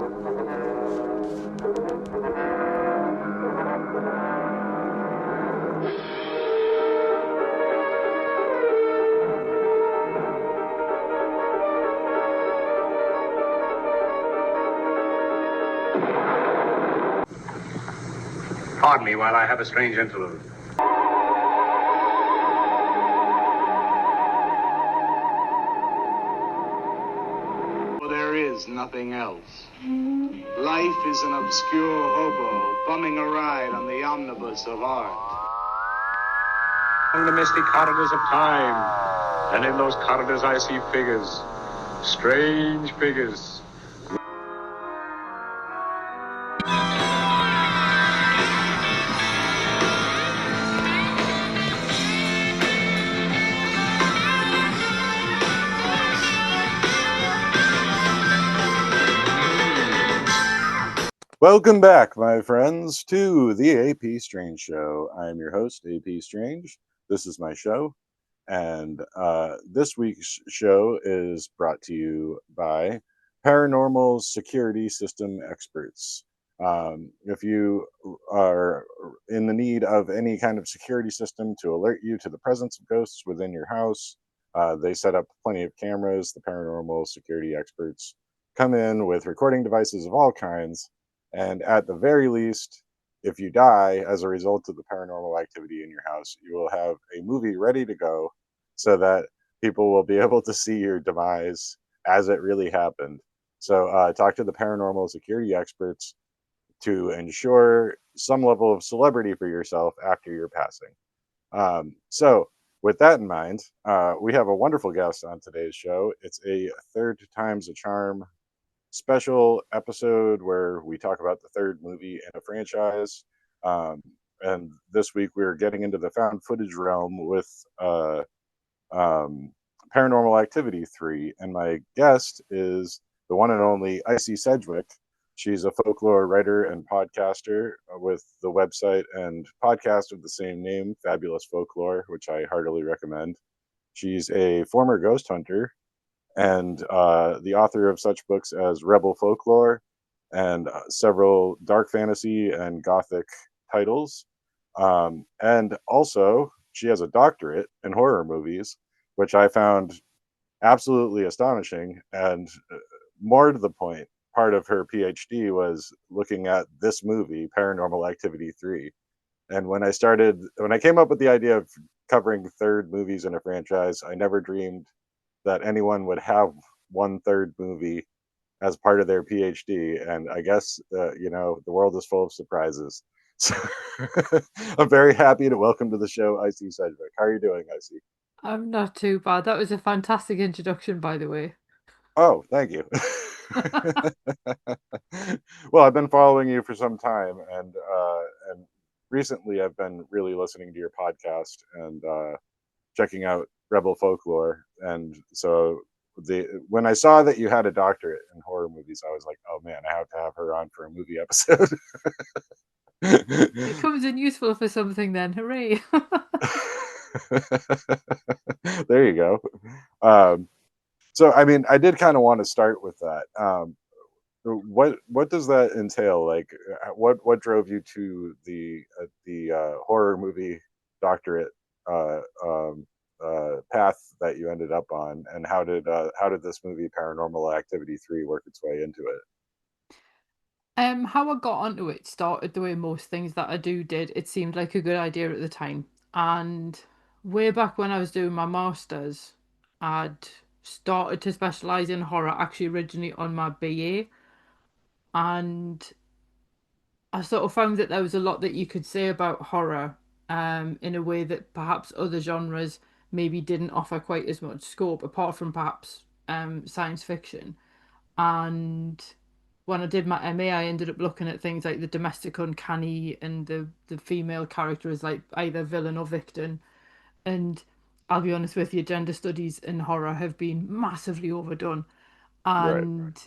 Pardon me while I have a strange interlude. There is nothing else. Life is an obscure hobo bumming a ride on the omnibus of art. Along the misty corridors of time, and in those corridors I see figures, strange figures. Welcome back, my friends, to the AP Strange Show. I am your host, AP Strange. This is my show, and this week's show is brought to you by Paranormal Security System Experts. If you are in the need of any kind of security system to alert you to the presence of ghosts within your house, they set up plenty of cameras. The Paranormal Security Experts come in with recording devices of all kinds. And at the very least, if you die as a result of the paranormal activity in your house, you will have a movie ready to go so that people will be able to see your demise as it really happened. So talk to the paranormal security experts to ensure some level of celebrity for yourself after your passing. So with that in mind, we have a wonderful guest on today's show. It's a third time's a charm special episode where we talk about the third movie in a franchise. And this week we're getting into the found footage realm with Paranormal Activity 3. And my guest is the one and only Icy Sedgwick. She's a folklore writer and podcaster with the website and podcast of the same name, Fabulous Folklore, which I heartily recommend. She's a former ghost hunter and the author of such books as Rebel Folklore and several dark fantasy and gothic titles. And also, she has a doctorate in horror movies, which I found absolutely astonishing. And more to the point, part of her PhD was looking at this movie, Paranormal Activity 3. And when I came up with the idea of covering third movies in a franchise, I never dreamed that anyone would have one third movie as part of their PhD. And I guess, the world is full of surprises. So I'm very happy to welcome to the show, Icy Sedgwick. How are you doing, Icy? I'm not too bad. That was a fantastic introduction, by the way. Oh, thank you. Well, I've been following you for some time, and recently I've been really listening to your podcast and checking out Rebel Folklore. And so when I saw that you had a doctorate in horror movies, I was like, oh man, I have to have her on for a movie episode. It comes in useful for something then. Hooray. There you go. So I mean, I did kind of want to start with that. What does that entail? Like, what drove you to the horror movie doctorate path that you ended up on, and how did this movie Paranormal Activity 3 work its way into it? How I got onto it started the way most things that I do did. It seemed like a good idea at the time. And way back when I was doing my masters, I'd started to specialize in horror actually originally on my BA. And I sort of found that there was a lot that you could say about horror in a way that perhaps other genres maybe didn't offer quite as much scope, apart from perhaps science fiction. And when I did my MA, I ended up looking at things like the domestic uncanny and the female character as like either villain or victim. And I'll be honest with you, gender studies in horror have been massively overdone. Right. And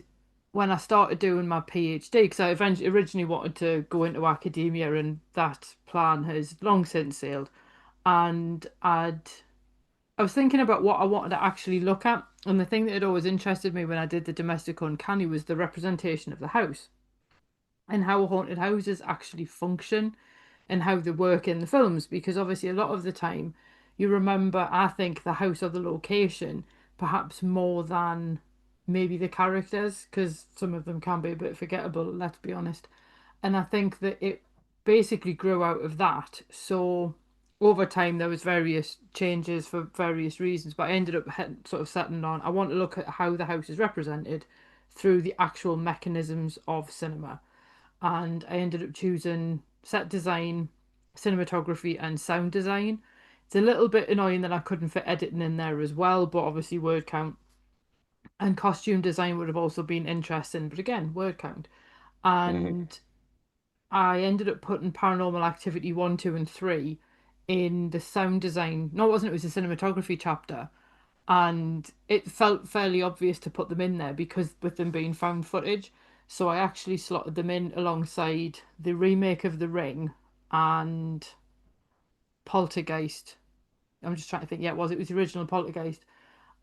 when I started doing my PhD, because I eventually originally wanted to go into academia, and that plan has long since sailed. And I was thinking about what I wanted to actually look at, And the thing that had always interested me when I did the domestic uncanny was the representation of the house and how haunted houses actually function and how they work in the films. Because obviously, a lot of the time, you remember, I think, the house or the location perhaps more than maybe the characters, because some of them can be a bit forgettable, let's be honest. And I think that it basically grew out of that. So over time, there was various changes for various reasons, but I ended up sort of settling on I want to look at how the house is represented through the actual mechanisms of cinema. And I ended up choosing set design, cinematography, and sound design. It's a little bit annoying that I couldn't fit editing in there as well, but obviously word count and costume design would have also been interesting, but again, word count. Hmm. And I ended up putting Paranormal Activity 1, 2, and 3 in the sound design. No, it wasn't, it was the cinematography chapter. And it felt fairly obvious to put them in there because with them being found footage. So I actually slotted them in alongside the remake of The Ring and Poltergeist. I'm just trying to think. Yeah, it was the original Poltergeist.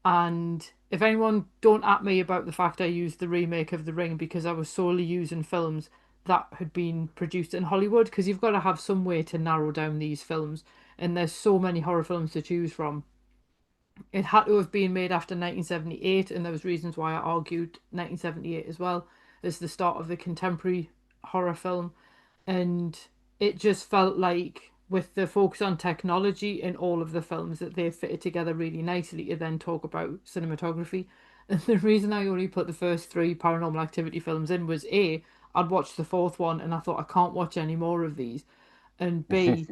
And if anyone don't at me about the fact I used the remake of The Ring because I was solely using films that had been produced in Hollywood, because you've got to have some way to narrow down these films, and there's so many horror films to choose from. It had to have been made after 1978, and there was reasons why I argued 1978 as well as the start of the contemporary horror film. And it just felt like with the focus on technology in all of the films that they fitted together really nicely to then talk about cinematography. And the reason I only put the first three Paranormal Activity films in was A, I'd watched the fourth one and I thought I can't watch any more of these, and B,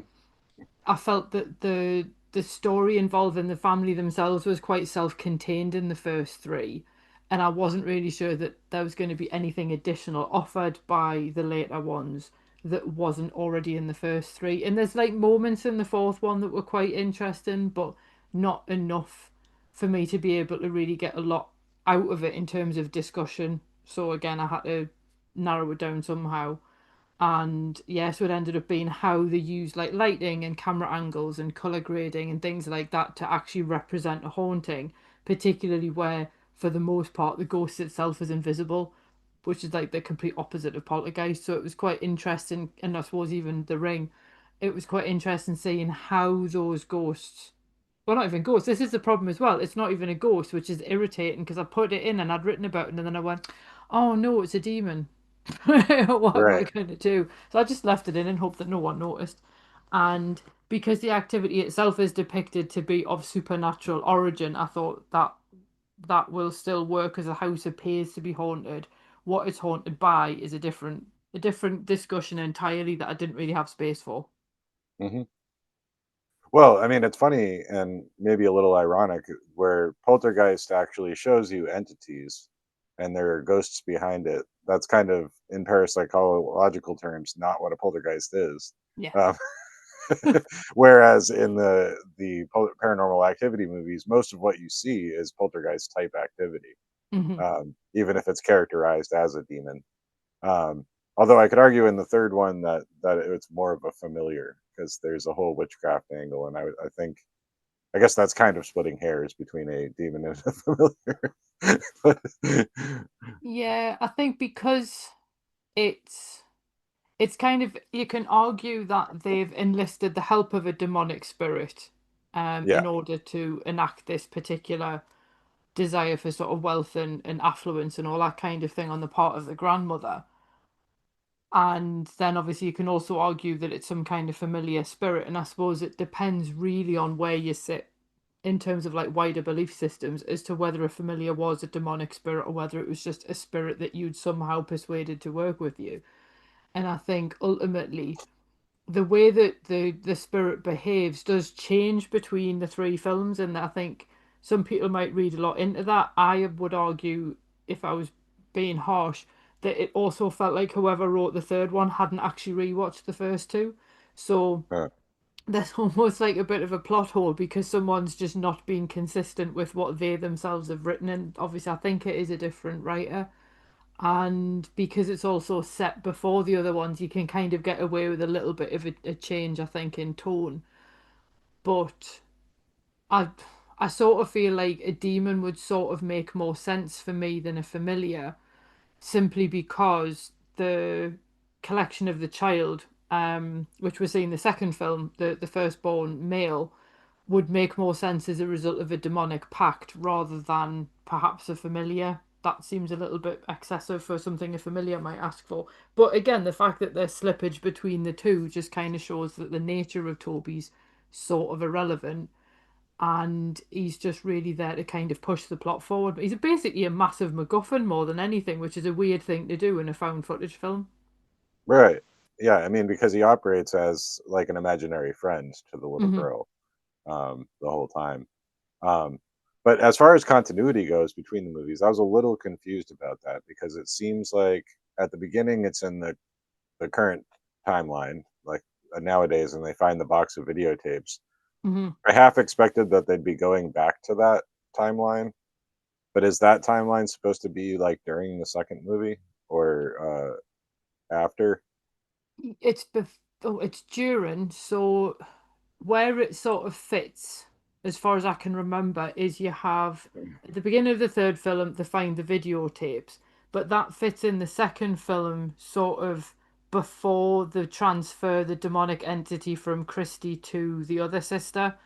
I felt that the story involving the family themselves was quite self-contained in the first three, and I wasn't really sure that there was going to be anything additional offered by the later ones that wasn't already in the first three. And there's like moments in the fourth one that were quite interesting, but not enough for me to be able to really get a lot out of it in terms of discussion. So again, I had to narrow it down somehow. And yes, it ended up being how they use like lighting and camera angles and color grading and things like that to actually represent a haunting, particularly where for the most part the ghost itself is invisible, which is like the complete opposite of poltergeist. So it was quite interesting, and I suppose even The Ring, it was quite interesting seeing how those ghosts, well, not even ghosts, this is the problem as well, it's not even a ghost, which is irritating because I put it in and I'd written about it and then I went, oh no, it's a demon. What am I Right. going to do? So I just left it in and hoped that no one noticed. And because the activity itself is depicted to be of supernatural origin, I thought that that will still work as a house appears to be haunted. What it's haunted by is a different discussion entirely that I didn't really have space for. Hmm. Well, I mean, it's funny and maybe a little ironic where poltergeist actually shows you entities and there are ghosts behind it. That's kind of, in parapsychological terms, not what a poltergeist is. Yeah. Um, whereas in paranormal activity movies, most of what you see is poltergeist type activity, Hmm. even if it's characterized as a demon. Um, Although I could argue in the third one that it's more of a familiar because there's a whole witchcraft angle, and I think I guess that's kind of splitting hairs between a demon and a familiar. But, Yeah, I think because it's it's kind of, you can argue that they've enlisted the help of a demonic spirit yeah. in order to enact this particular desire for sort of wealth and affluence and all that kind of thing on the part of the grandmother. And then obviously you can also argue that it's some kind of familiar spirit. And I suppose it depends really on where you sit in terms of like wider belief systems as to whether a familiar was a demonic spirit or whether it was just a spirit that you'd somehow persuaded to work with you. And I think ultimately the way that the spirit behaves does change between the three films, and I think some people might read a lot into that. I would argue, if I was being harsh, that it also felt like whoever wrote the third one hadn't actually rewatched the first two. So uh, there's almost like a bit of a plot hole because someone's just not been consistent with what they themselves have written. And obviously I think it is a different writer, and because it's also set before the other ones, you can kind of get away with a little bit of a change, I think, in tone. But I I sort of feel like a demon would sort of make more sense for me than a familiar, simply because the collection of the child, which we see in the second film, the firstborn male, would make more sense as a result of a demonic pact rather than perhaps a familiar. That seems a little bit excessive for something a familiar might ask for. But again, the fact that there's slippage between the two just kind of shows that the nature of Toby's sort of irrelevant, and he's just really there to kind of push the plot forward. But he's basically a massive MacGuffin more than anything, which is a weird thing to do in a found footage film. Right. Yeah, I mean, because he operates as like an imaginary friend to the little Hmm. girl the whole time. Um, but as far as continuity goes between the movies, I was a little confused about that because it seems like at the beginning it's in the current timeline, like nowadays, and they find the box of videotapes. Hmm. I half expected that they'd be going back to that timeline, but is that timeline supposed to be like during the second movie or after? It's during, so where it sort of fits, as far as I can remember, is you have at the beginning of the third film they find the videotapes, but that fits in the second film sort of before the transfer the demonic entity from Christy to the other sister.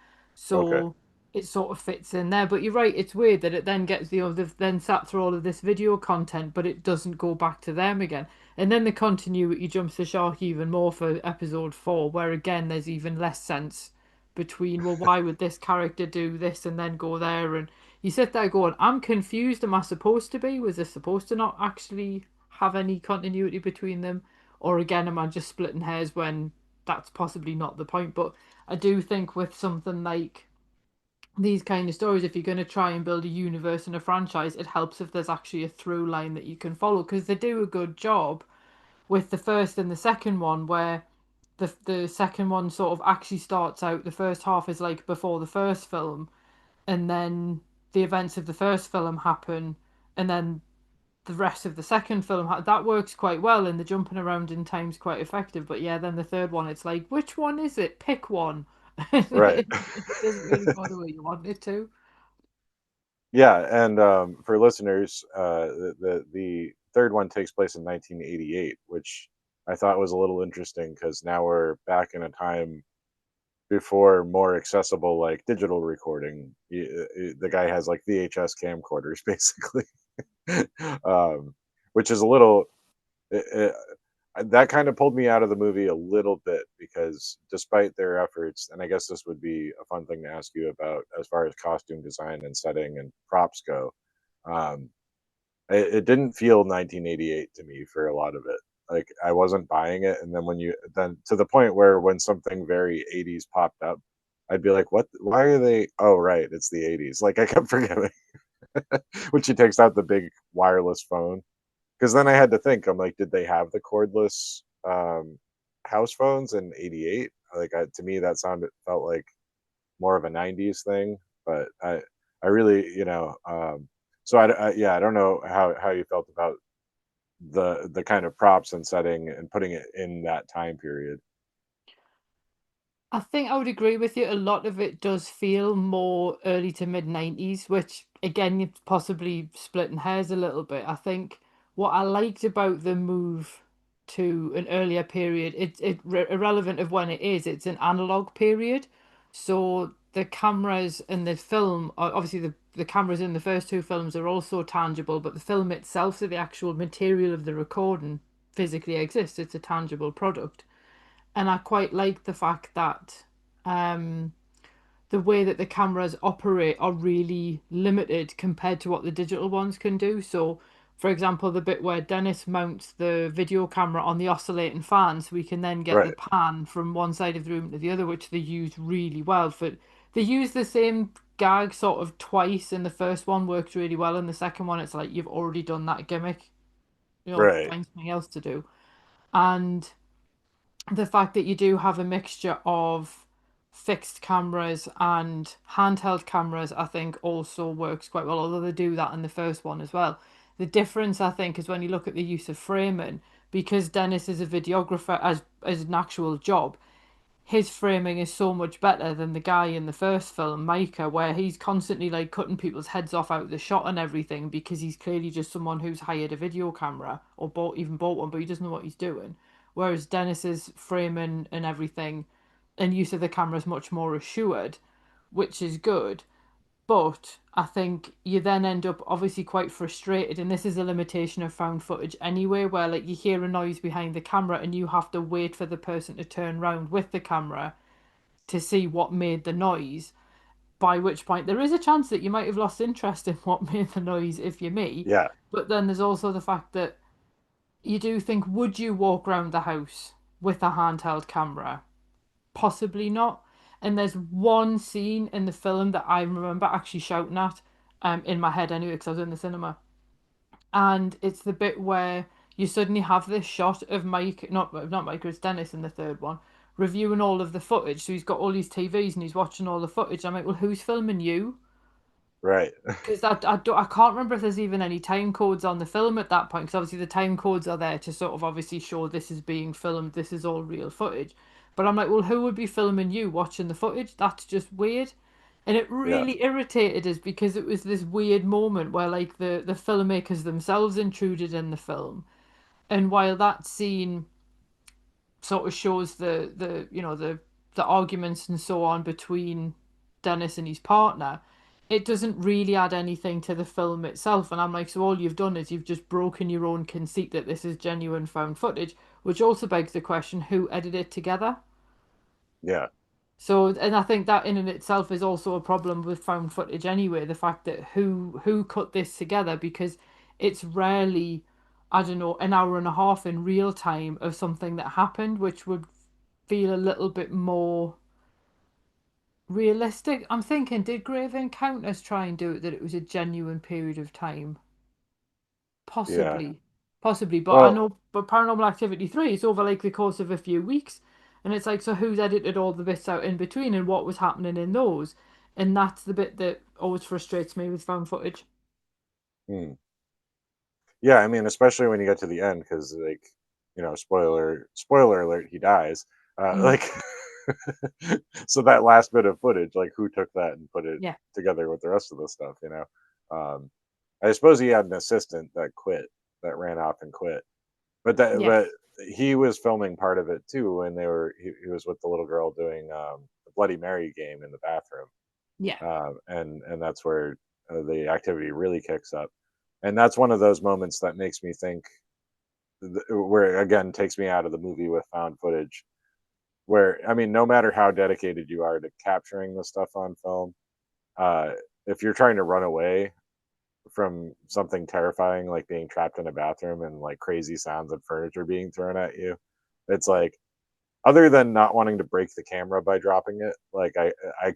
Okay, So it sort of fits in there. But you're right, it's weird that it then gets they've then sat through all of this video content, but it doesn't go back to them again. And then the continuity jumps the shark even more for episode four, where again there's even less sense between, well, why would this character do this and then go there? And you sit there going, I'm confused. Am I supposed to be? Was this supposed to not actually have any continuity between them? Or again, am I just splitting hairs when that's possibly not the point? But I do think with something like these kind of stories, if you're going to try and build a universe and a franchise, it helps if there's actually a through line that you can follow, because they do a good job with the first and the second one, where the second one sort of actually starts out, the first half is like before the first film, and then the events of the first film happen, and then the rest of the second film that works quite well, and the jumping around in time's quite effective. But yeah, then the third one, it's like, which one is it? Pick one. right. It doesn't really go the way you want it to. Yeah, and for listeners, the third one takes place in 1988, which I thought was a little interesting because now we're back in a time before more accessible like digital recording. The guy has like VHS camcorders basically, um, which is a little it, that kind of pulled me out of the movie a little bit because despite their efforts, and I guess this would be a fun thing to ask you about as far as costume design and setting and props go, um, it didn't feel 1988 to me for a lot of it. Like I wasn't buying it, and then when you then to the point where when something very 80s popped up, I'd be like, "What? Why are they? Oh, right, it's the 80s." Like I kept forgetting when she takes out the big wireless phone because then I had to think. I'm like, did they have the cordless house phones in '88? Like to me, that sounded felt like more of a '90s thing. But I really, so yeah, I don't know how you felt about the kind of props and setting and putting it in that time period. I think I would agree with you. A lot of it does feel more early to mid 90s, which again, you're possibly splitting hairs a little bit. I think what I liked about the move to an earlier period, irrelevant of when it is, it's an analog period. So the cameras and the film, obviously the cameras in the first two films are also tangible, but the film itself, so the actual material of the recording physically exists. It's a tangible product. And I quite like the fact that um, the way that the cameras operate are really limited compared to what the digital ones can do. So, for example, the bit where Dennis mounts the video camera on the oscillating fan, so we can then get the Right, pan from one side of the room to the other, which they use really well. For they use the same gag sort of twice, and the first one works really well, and the second one, it's like you've already done that gimmick. right, Find something else to do. And the fact that you do have a mixture of fixed cameras and handheld cameras, I think also works quite well, although they do that in the first one as well. The difference, I think, is when you look at the use of framing, because Dennis is a videographer as an actual job, his framing is so much better than the guy in the first film, Micah, where he's constantly like cutting people's heads off out of the shot and everything because he's clearly just someone who's hired a video camera or bought one, but he doesn't know what he's doing. Whereas Dennis's framing and everything and use of the camera is much more assured, which is good. But I think you then end up obviously quite frustrated, and this is a limitation of found footage anyway, where like you hear a noise behind the camera and you have to wait for the person to turn round with the camera to see what made the noise. By which point there is a chance that you might have lost interest in what made the noise if you're me. Yeah, But then there's also the fact that you do think, would you walk around the house with a handheld camera? Possibly not. And there's one scene in the film that I remember actually shouting at, in my head anyway, because I was in the cinema. And it's the bit where you suddenly have this shot of Mike, not Mike, it's Dennis in the third one, reviewing all of the footage. So he's got all these TVs and he's watching all the footage. I'm like, well, who's filming you? right. Because I can't remember if there's even any time codes on the film at that point, because obviously the time codes are there to sort of obviously show this is being filmed, this is all real footage. But I'm like, well, who would be filming you watching the footage? That's just weird. And it Yeah, really irritated us because it was this weird moment where like the filmmakers themselves intruded in the film. And while that scene sort of shows the you know the arguments and so on between Dennis and his partner, it doesn't really add anything to the film itself. And I'm like, so all you've done is you've just broken your own conceit that this is genuine found footage, which also begs the question, who edited it together? yeah, So, and I think that in and itself is also a problem with found footage anyway, the fact that who cut this together, because it's rarely, I don't know, an hour and a half in real time of something that happened, which would feel a little bit more realistic. I'm thinking, did Grave Encounters try and do it that it was a genuine period of time? yeah. Possibly. Possibly, but I Well, know, but Paranormal Activity 3 is over like the course of a few weeks. And it's like, so who's edited all the bits out in between and what was happening in those? And that's the bit that always frustrates me with found footage. hmm. Yeah, I mean, especially when you get to the end, because like, spoiler alert, he dies. Mm, Like, so that last bit of footage, like, who took that and put it yeah. together with the rest of the stuff? Um, I suppose he had an assistant that quit, that ran off and quit, but Yes. he was filming part of it too, and he was with the little girl doing the Bloody Mary game in the bathroom, Yeah. and that's where the activity really kicks up, and that's one of those moments that makes me think, where it again takes me out of the movie with found footage, where I mean, no matter how dedicated you are to capturing the stuff on film, uh, if you're trying to run away from something terrifying like being trapped in a bathroom and like crazy sounds of furniture being thrown at you, it's like, other than not wanting to break the camera by dropping it, like I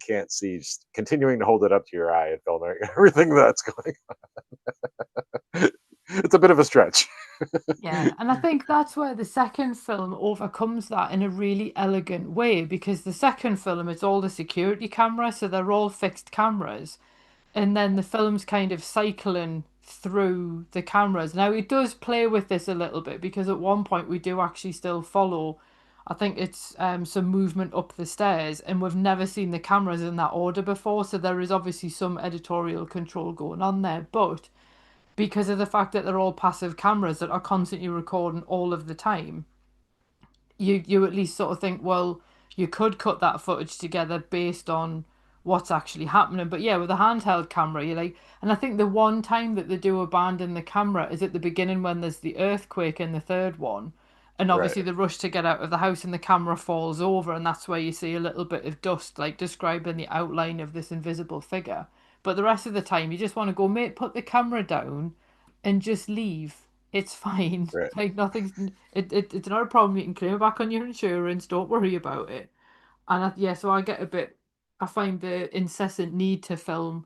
can't see just continuing to hold it up to your eye and filming everything that's going on. It's a bit of a stretch. Yeah, and I think that's where the second film overcomes that in a really elegant way, because the second film it's all the security camera, so they're all fixed cameras, and then the film's kind of cycling through the cameras. Now it does play with this a little bit because at one point we do actually still follow, I think it's some movement up the stairs, and we've never seen the cameras in that order before, so there is obviously some editorial control going on there, but because of the fact that they're all passive cameras that are constantly recording all of the time, you at least sort of think, well, you could cut that footage together based on what's actually happening. But yeah, with a handheld camera, you're like, and I think the one time that they do abandon the camera is at the beginning when there's the earthquake in the third one. And Right, obviously the rush to get out of the house and the camera falls over, and that's where you see a little bit of dust, like describing the outline of this invisible figure. But the rest of the time, you just want to go, mate, put the camera down and just leave. It's fine. right. Like nothing's it's not a problem. You can claim it back on your insurance. Don't worry about it. And yeah, so I get a bit. I find the incessant need to film.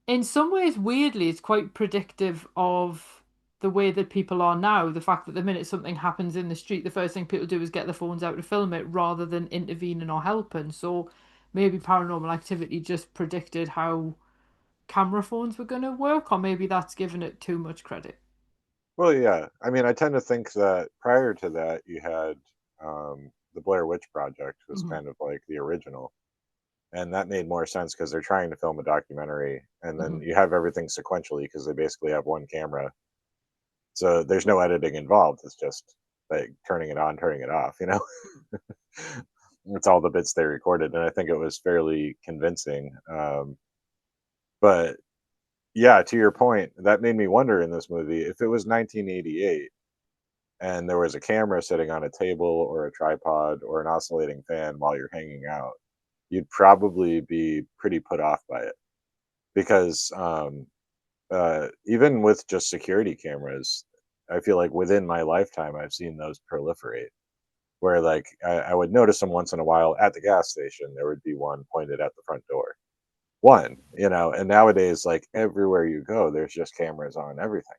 In some ways, weirdly, it's quite predictive of the way that people are now. The fact that the minute something happens in the street, the first thing people do is get their phones out to film it rather than intervening or helping. So maybe Paranormal Activity just predicted how camera phones were going to work, or maybe that's giving it too much credit. Well, yeah. I mean, I tend to think that prior to that, you had the Blair Witch Project was Mhm. kind of like the original, and that made more sense because they're trying to film a documentary, and then Mhm. you have everything sequentially because they basically have one camera, so there's no editing involved. It's just like turning it on, turning it off. It's all the bits they recorded, and I think it was fairly convincing. But yeah, to your point, that made me wonder in this movie if it was 1988 and there was a camera sitting on a table or a tripod or an oscillating fan while you're hanging out, you'd probably be pretty put off by it because even with just security cameras, I feel like within my lifetime I've seen those proliferate. Where like I would notice them once in a while at the gas station, there would be one pointed at the front door. One, and nowadays, like everywhere you go, there's just cameras on everything,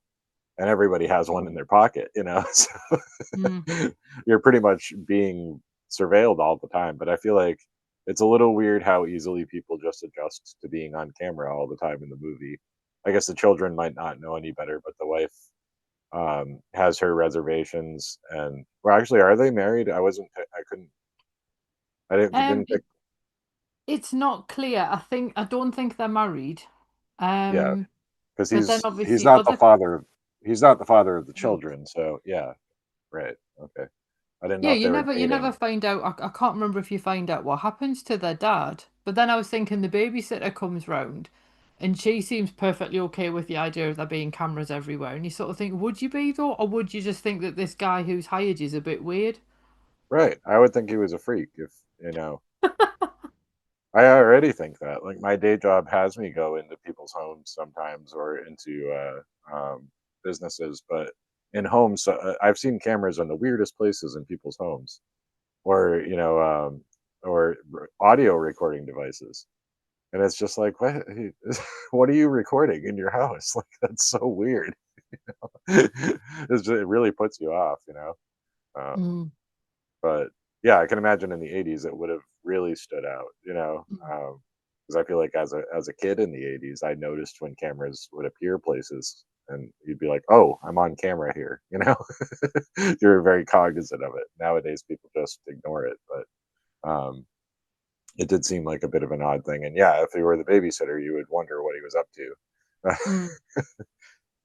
and everybody has one in their pocket. So Mm. you're pretty much being surveilled all the time. But I feel like it's a little weird how easily people just adjust to being on camera all the time in the movie. I guess the children might not know any better, but the wife has her reservations. And well, actually, are they married? I couldn't. I didn't It, pick. it's not clear. I don't think they're married. Yeah, Um, because but then he's obviously not the other. father. He's not the father of the No. children. So yeah, right. Okay. I didn't know Yeah, if they were you never dating. find out. I can't remember if you find out what happens to their dad. But then I was thinking the babysitter comes round, and she seems perfectly okay with the idea of there being cameras everywhere. And you sort of think, would you be though, or would you just think that this guy who's hired you is a bit weird? Right. I would think he was a freak if, I already think that. Like my day job has me go into people's homes sometimes or into businesses, but in homes, I've seen cameras on the weirdest places in people's homes or, audio recording devices. And it's just like, what, what are you recording in your house? Like, that's so weird. It really puts you off. Um, Mm. but yeah, I can imagine in the '80s it would have really stood out. Because I feel like as a kid in the '80s, I noticed when cameras would appear places, and you'd be like, "Oh, I'm on camera here." You're very cognizant of it. Nowadays, people just ignore it, but it did seem like a bit of an odd thing. And yeah, if you were the babysitter, you would wonder what he was up to. Mm.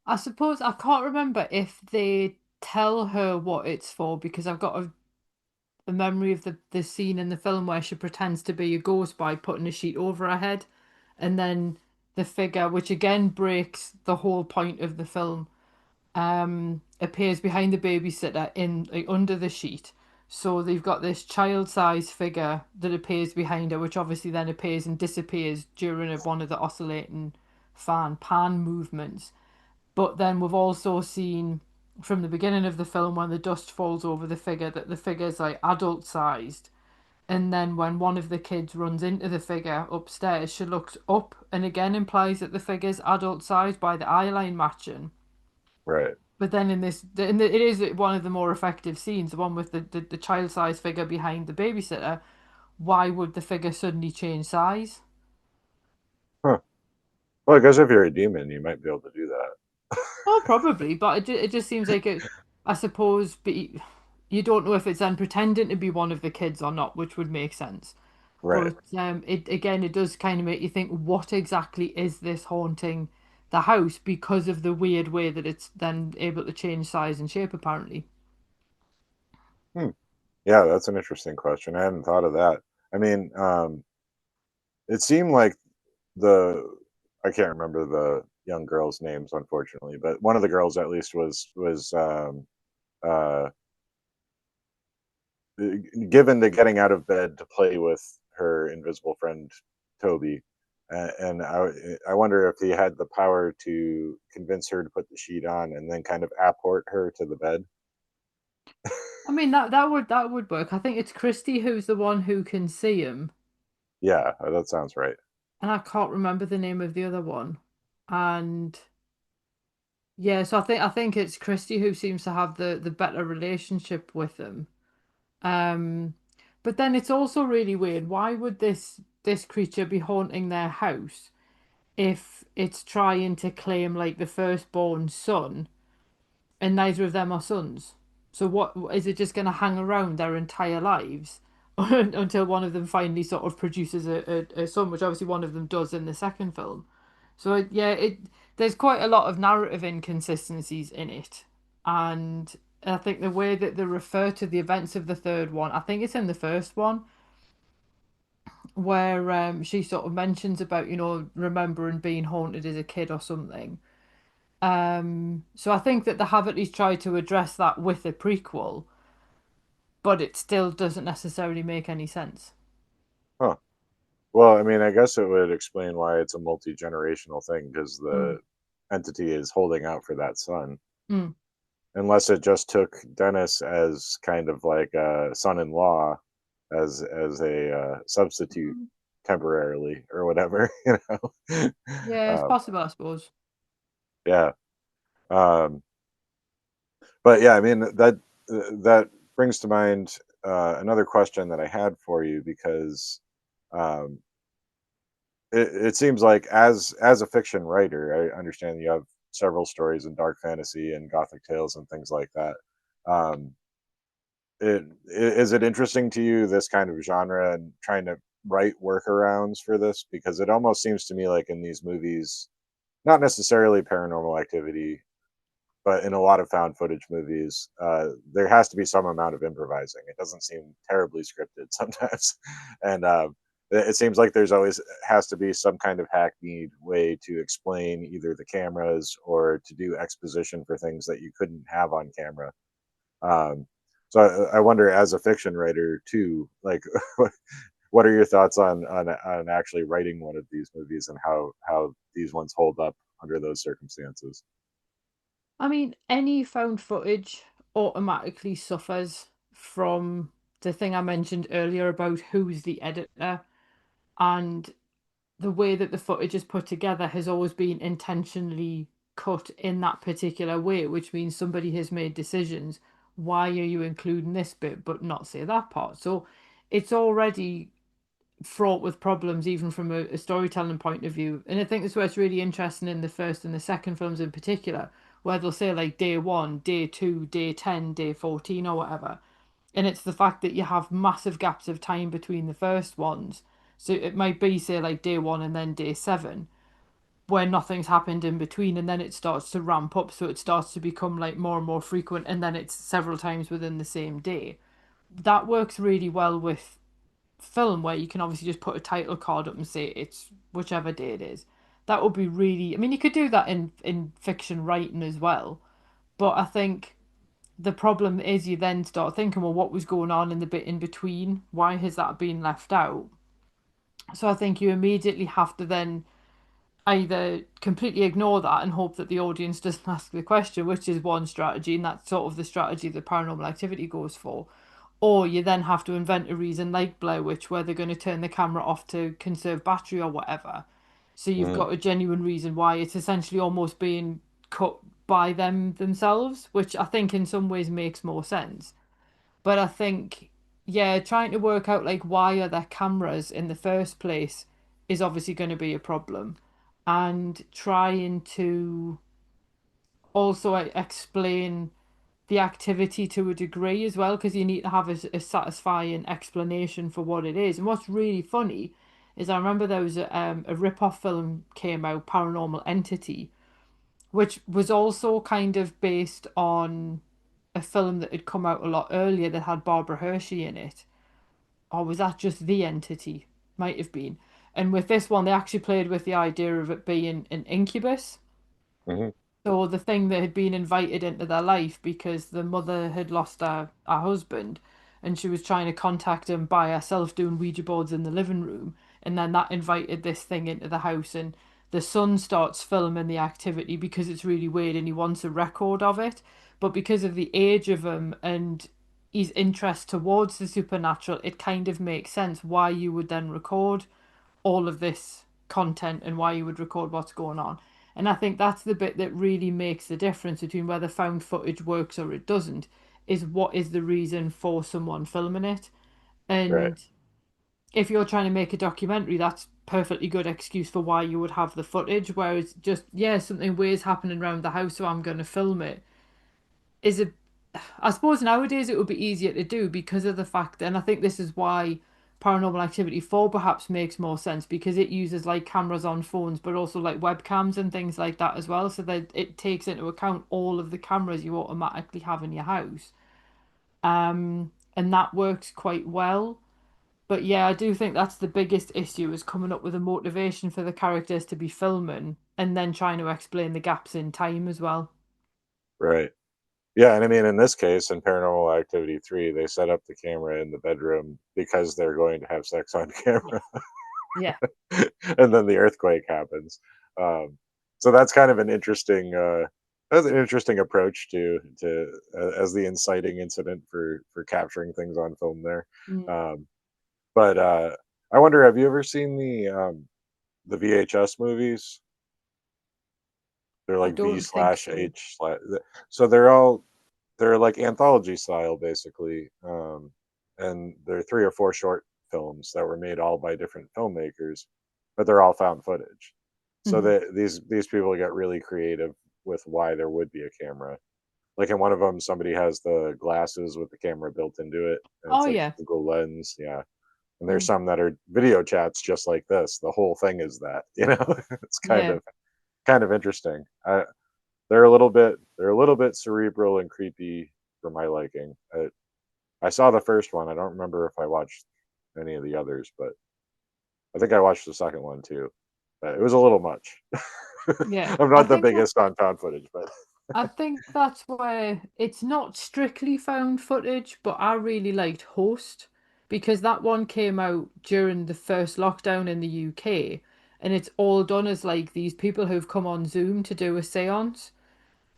I suppose I can't remember if they tell her what it's for because I've got a memory of the scene in the film where she pretends to be a ghost by putting a sheet over her head, and then the figure, which again breaks the whole point of the film, appears behind the babysitter in like, under the sheet. So they've got this child-sized figure that appears behind her, which obviously then appears and disappears during one of the oscillating fan pan movements. But then we've also seen from the beginning of the film when the dust falls over the figure that the figure's like adult sized. And then when one of the kids runs into the figure upstairs, she looks up and again implies that the figure's adult sized by the eye line matching. Right. But then it is one of the more effective scenes, the one with the child sized figure behind the babysitter. Why would the figure suddenly change size? Huh. Well, I guess if you're a demon, you might be able to do that. Oh, probably, but it just seems like it. I suppose, but you don't know if it's then pretending to be one of the kids or not, which would make sense. Right. But it again, it does kind of make you think, what exactly is this haunting the house because of the weird way that it's then able to change size and shape, apparently. Hmm. Yeah, that's an interesting question. I hadn't thought of that. I mean, it seemed like the I can't remember the young girls' names, unfortunately, but one of the girls at least was uh, given to getting out of bed to play with her invisible friend Toby, and I wonder if he had the power to convince her to put the sheet on and then kind of apport her to the bed. I mean that would work. I think it's Christy who's the one who can see him, Yeah, that sounds right. and I can't remember the name of the other one. And yeah, so I think it's Christy who seems to have the better relationship with him. Um, but then it's also really weird. Why would this creature be haunting their house if it's trying to claim like the firstborn son, and neither of them are sons? So what is it just going to hang around their entire lives until one of them finally sort of produces a son, which obviously one of them does in the second film. So yeah, it there's quite a lot of narrative inconsistencies in it, and I think the way that they refer to the events of the third one, I think it's in the first one where she sort of mentions about remembering being haunted as a kid or something. So I think that they have at least tried to address that with a prequel, but it still doesn't necessarily make any sense. Huh. Well, I mean, I guess it would explain why it's a multi generational thing because Mm, the entity is holding out for that son. mm, Unless it just took Dennis as kind of like a son-in-law as a substitute temporarily or whatever, you know. yeah, it's um, possible, I suppose. yeah, um, but yeah, I mean that brings to mind another question that I had for you because um, it seems like as a fiction writer, I understand you have several stories in dark fantasy and gothic tales and things like that. Um, is it interesting to you, this kind of genre, and trying to write workarounds for this? Because it almost seems to me like in these movies, not necessarily Paranormal Activity, but in a lot of found footage movies, there has to be some amount of improvising. It doesn't seem terribly scripted sometimes, and it seems like there's always has to be some kind of hackneyed way to explain either the cameras or to do exposition for things that you couldn't have on camera. Um, so I wonder, as a fiction writer too, like what are your thoughts on actually writing one of these movies and how these ones hold up under those circumstances? I mean, any found footage automatically suffers from the thing I mentioned earlier about who's the editor, and the way that the footage is put together has always been intentionally cut in that particular way, which means somebody has made decisions. Why are you including this bit but not say that part? So it's already fraught with problems, even from a storytelling point of view. And I think that's where it's really interesting in the first and the second films in particular, where they'll say like day one, day two, day 10, day 14, or whatever. And it's the fact that you have massive gaps of time between the first ones. So it might be, say, like day one and then day seven, where nothing's happened in between, and then it starts to ramp up. So it starts to become like more and more frequent, and then it's several times within the same day. That works really well with film, where you can obviously just put a title card up and say it's whichever day it is. That would be really, I mean, you could do that in fiction writing as well, but I think the problem is you then start thinking, well, what was going on in the bit in between? Why has that been left out? So I think you immediately have to then either completely ignore that and hope that the audience doesn't ask the question, which is one strategy, and that's sort of the strategy that Paranormal Activity goes for. Or you then have to invent a reason, like Blair Witch, where they're going to turn the camera off to conserve battery or whatever. So you've Hmm. got a genuine reason why it's essentially almost being cut by them themselves, which I think in some ways makes more sense. But I think, yeah, trying to work out like why are there cameras in the first place is obviously going to be a problem. And trying to also explain the activity to a degree as well, because you need to have a satisfying explanation for what it is. And what's really funny is I remember there was a rip-off film came out, Paranormal Entity, which was also kind of based on a film that had come out a lot earlier that had Barbara Hershey in it. Or was that just The Entity? Might have been. And with this one, they actually played with the idea of it being an incubus. Hmm. So the thing that had been invited into their life because the mother had lost her husband, and she was trying to contact him by herself doing Ouija boards in the living room, and then that invited this thing into the house, and the son starts filming the activity because it's really weird and he wants a record of it, but because of the age of him and his interest towards the supernatural, it kind of makes sense why you would then record all of this content and why you would record what's going on. And I think that's the bit that really makes the difference between whether found footage works or it doesn't, is what is the reason for someone filming it. Right. And if you're trying to make a documentary, that's perfectly good excuse for why you would have the footage. Whereas just, yeah, something weird's happening around the house, so I'm going to film it, is a I suppose nowadays it would be easier to do because of the fact, and I think this is why Paranormal Activity 4 perhaps makes more sense because it uses like cameras on phones, but also like webcams and things like that as well. So that it takes into account all of the cameras you automatically have in your house. And that works quite well. But yeah, I do think that's the biggest issue is coming up with a motivation for the characters to be filming and then trying to explain the gaps in time as well. Right. Yeah, and I mean, in this case, in Paranormal Activity 3, they set up the camera in the bedroom because they're going to have sex on Yeah. camera, Yeah. and then the earthquake happens. Um, so that's an interesting approach as the inciting incident for capturing things on film there. Mm. Um, but I wonder, have you ever seen the VHS movies? They're I like V don't think slash so. H slash. So they're like anthology style basically, and they're 3 or 4 short films that were made all by different filmmakers, but they're all found footage. So Hmm. that these people get really creative with why there would be a camera. Like in one of them, somebody has the glasses with the camera built into it, and Oh it's like yeah. a Google lens. Yeah, and there's Mm. some that are video chats just like this. The whole thing is that, it's Yeah. kind of interesting. They're a little bit cerebral and creepy for my liking. I saw the first one. I don't remember if I watched any of the others, but I think I watched the second one too. But it was a little much. Yeah. I'm I not the think that biggest on found footage, but I think that's where it's not strictly found footage, but I really liked Host because that one came out during the first lockdown in the UK, and it's all done as like these people who've come on Zoom to do a séance.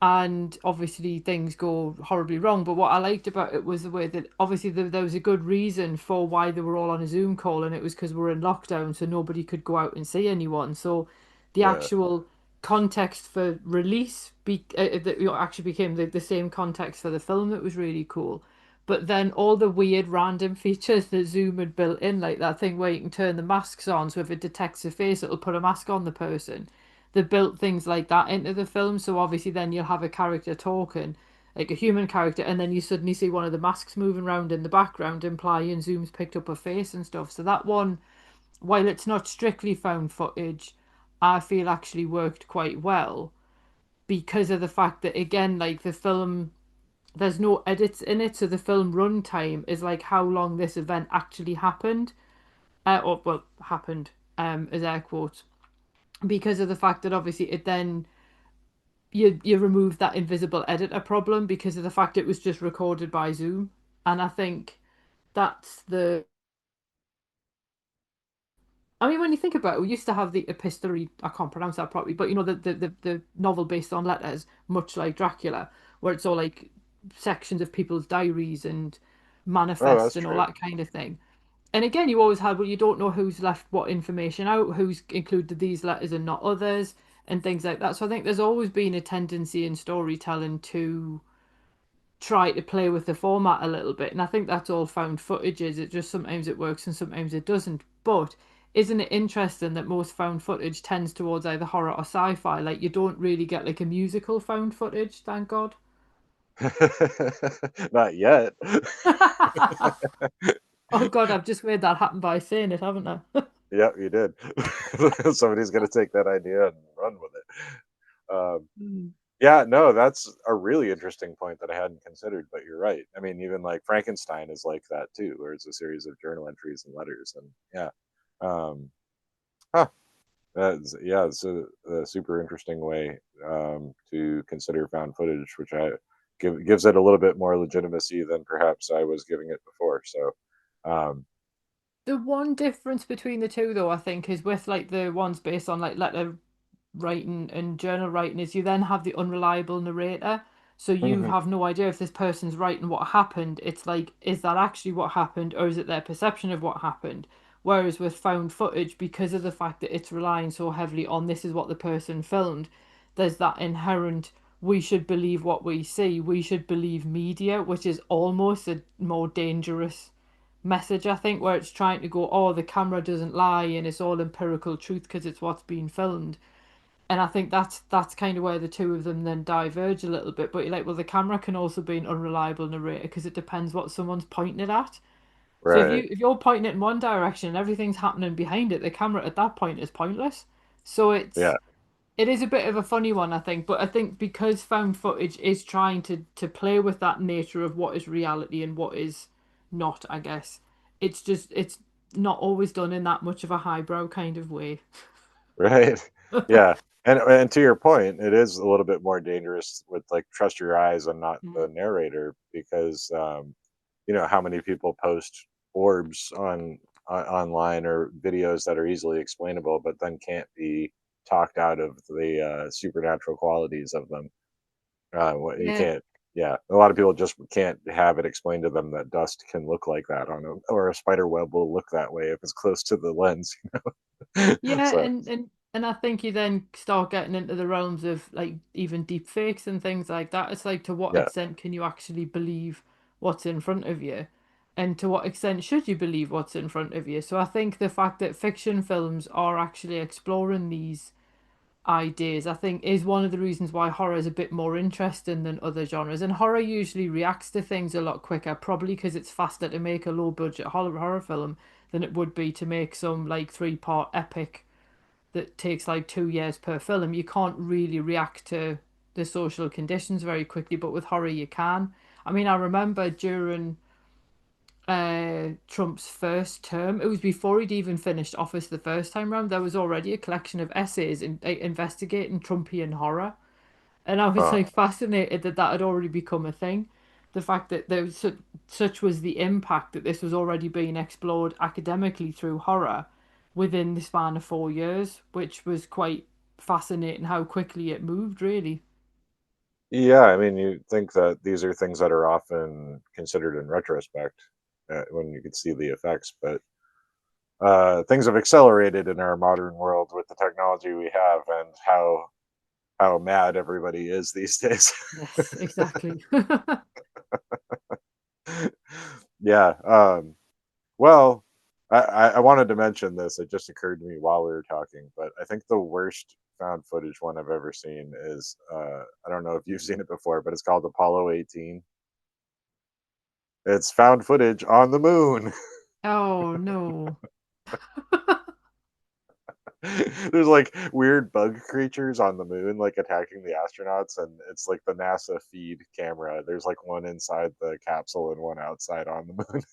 And obviously things go horribly wrong. But what I liked about it was the way that obviously there was a good reason for why they were all on a Zoom call, and it was because we're in lockdown, so nobody could go out and see anyone. So the yeah. actual context for release that actually became the same context for the film. That was really cool. But then all the weird random features that Zoom had built in, like that thing where you can turn the masks on, so if it detects a face, it'll put a mask on the person. They built things like that into the film, so obviously then you'll have a character talking, like a human character, and then you suddenly see one of the masks moving around in the background, implying Zoom's picked up a face and stuff. So that one, while it's not strictly found footage, I feel actually worked quite well because of the fact that again, like the film, there's no edits in it, so the film runtime is like how long this event actually happened, or well, happened, as air quotes, because of the fact that obviously it then you remove that invisible editor problem because of the fact it was just recorded by Zoom. And I think that's the I mean, when you think about it, we used to have the epistolary, I can't pronounce that properly, but the novel based on letters, much like Dracula, where it's all like sections of people's diaries and Oh, manifests that's and all true. that kind of thing. And again, you always had, well, you don't know who's left what information out, who's included these letters and not others, and things like that. So I think there's always been a tendency in storytelling to try to play with the format a little bit. And I think that's all found footage is. It just sometimes it works and sometimes it doesn't. But isn't it interesting that most found footage tends towards either horror or sci-fi? Like you don't really get like a musical found footage, thank God. Not yet. Oh God, I've just made that happen by saying it, haven't I? Yep, you did. Somebody's gonna take that idea and run with it. Mm. Yeah, no, that's a really interesting point that I hadn't considered, but you're right. I mean, even like Frankenstein is like that too, where it's a series of journal entries and letters, and yeah, um, huh. Yeah, it's a super interesting way to consider found footage, which gives it a little bit more legitimacy than perhaps I was giving it before. So, um, The one difference between the two, though, I think, is with like the ones based on like letter writing and journal writing is you then have the unreliable narrator. So you mhm. have no idea if this person's writing what happened. It's like, is that actually what happened or is it their perception of what happened? Whereas with found footage, because of the fact that it's relying so heavily on this is what the person filmed, there's that inherent we should believe what we see, we should believe media, which is almost a more dangerous message, I think, where it's trying to go, oh, the camera doesn't lie and it's all empirical truth because it's what's being filmed, And I think that's kind of where the two of them then diverge a little bit. But you're like, well, the camera can also be an unreliable narrator because it depends what someone's pointing it at. So Right. if you're pointing it in one direction and everything's happening behind it, the camera at that point is pointless. So Yeah. it is a bit of a funny one, I think. But I think because found footage is trying to play with that nature of what is reality and what is not, I guess it's not always done in that much of a highbrow kind of way. Right. Yeah. And to your point, it is a little bit more dangerous with like trust your eyes and not the narrator because how many people post orbs online or videos that are easily explainable but then can't be talked out of the supernatural qualities of them. You Yeah. can't. Yeah, a lot of people just can't have it explained to them that dust can look like that on a or a spider web will look that way if it's close to the lens. Yeah, So and I think you then start getting into the realms of like even deep fakes and things like that. It's like to what yeah. extent can you actually believe what's in front of you? And to what extent should you believe what's in front of you? So I think the fact that fiction films are actually exploring these ideas, I think, is one of the reasons why horror is a bit more interesting than other genres. And horror usually reacts to things a lot quicker, probably because it's faster to make a low budget horror film than it would be to make some like three-part epic that takes like 2 years per film. You can't really react to the social conditions very quickly, but with horror you can. I mean, I remember during Trump's first term, it was before he'd even finished office the first time round, there was already a collection of essays investigating Trumpian horror. And I was Huh. like fascinated that that had already become a thing. The fact that there was such was the impact that this was already being explored academically through horror within the span of 4 years, which was quite fascinating how quickly it moved, really. Yeah, I mean, you think that these are things that are often considered in retrospect when you can see the effects, but things have accelerated in our modern world with the technology we have and how mad everybody is these days. Yes, exactly. Yeah. Well, I wanted to mention this. It just occurred to me while we were talking, but I think the worst found footage one I've ever seen is I don't know if you've seen it before, but it's called Apollo 18. It's found footage on the moon. Oh no. There's like weird bug creatures on the moon, like attacking the astronauts, and it's like the NASA feed camera. There's like one inside the capsule and one outside on the moon.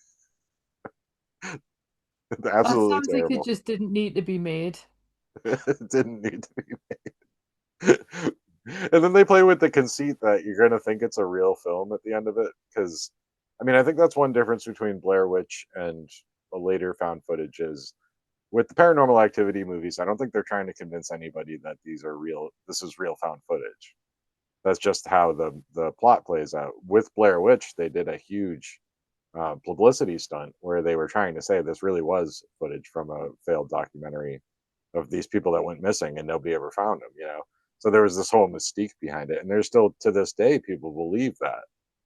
It's That absolutely sounds like it terrible. just didn't need to be made. It didn't need to be. And then they play with the conceit that you're going to think it's a real film at the end of it. Because, I mean, I think that's one difference between Blair Witch and the later found footage is with the paranormal activity movies, I don't think they're trying to convince anybody that these are real. This is real found footage. That's just how the plot plays out. With Blair Witch, they did a huge publicity stunt where they were trying to say this really was footage from a failed documentary of these people that went missing and nobody ever found them. So there was this whole mystique behind it, and there's still to this day people believe that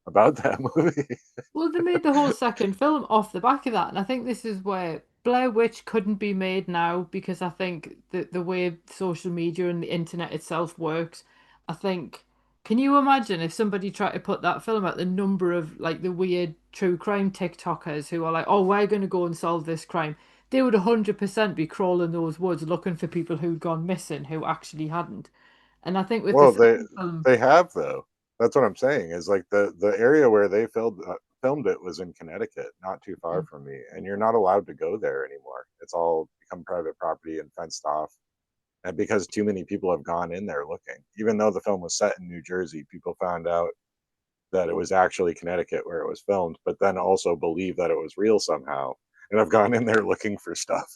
about that movie. Well, they made the whole second film off the back of that, and I think this is where Blair Witch couldn't be made now because I think the way social media and the internet itself works, I think. Can you imagine if somebody tried to put that film out, the number of like the weird true crime TikTokers who are like, "Oh, we're going to go and solve this crime." They would 100% be crawling those woods looking for people who'd gone missing who actually hadn't. And I think with the Well, they second film, they have though. That's what I'm saying. Is like the area where they filmed it was in Connecticut, not too far from me, and you're not allowed to go there anymore. It's all become private property and fenced off. And because too many people have gone in there looking, even though the film was set in New Jersey, people found out that it was actually Connecticut where it was filmed, but then also believe that it was real somehow, and have gone in there looking for stuff.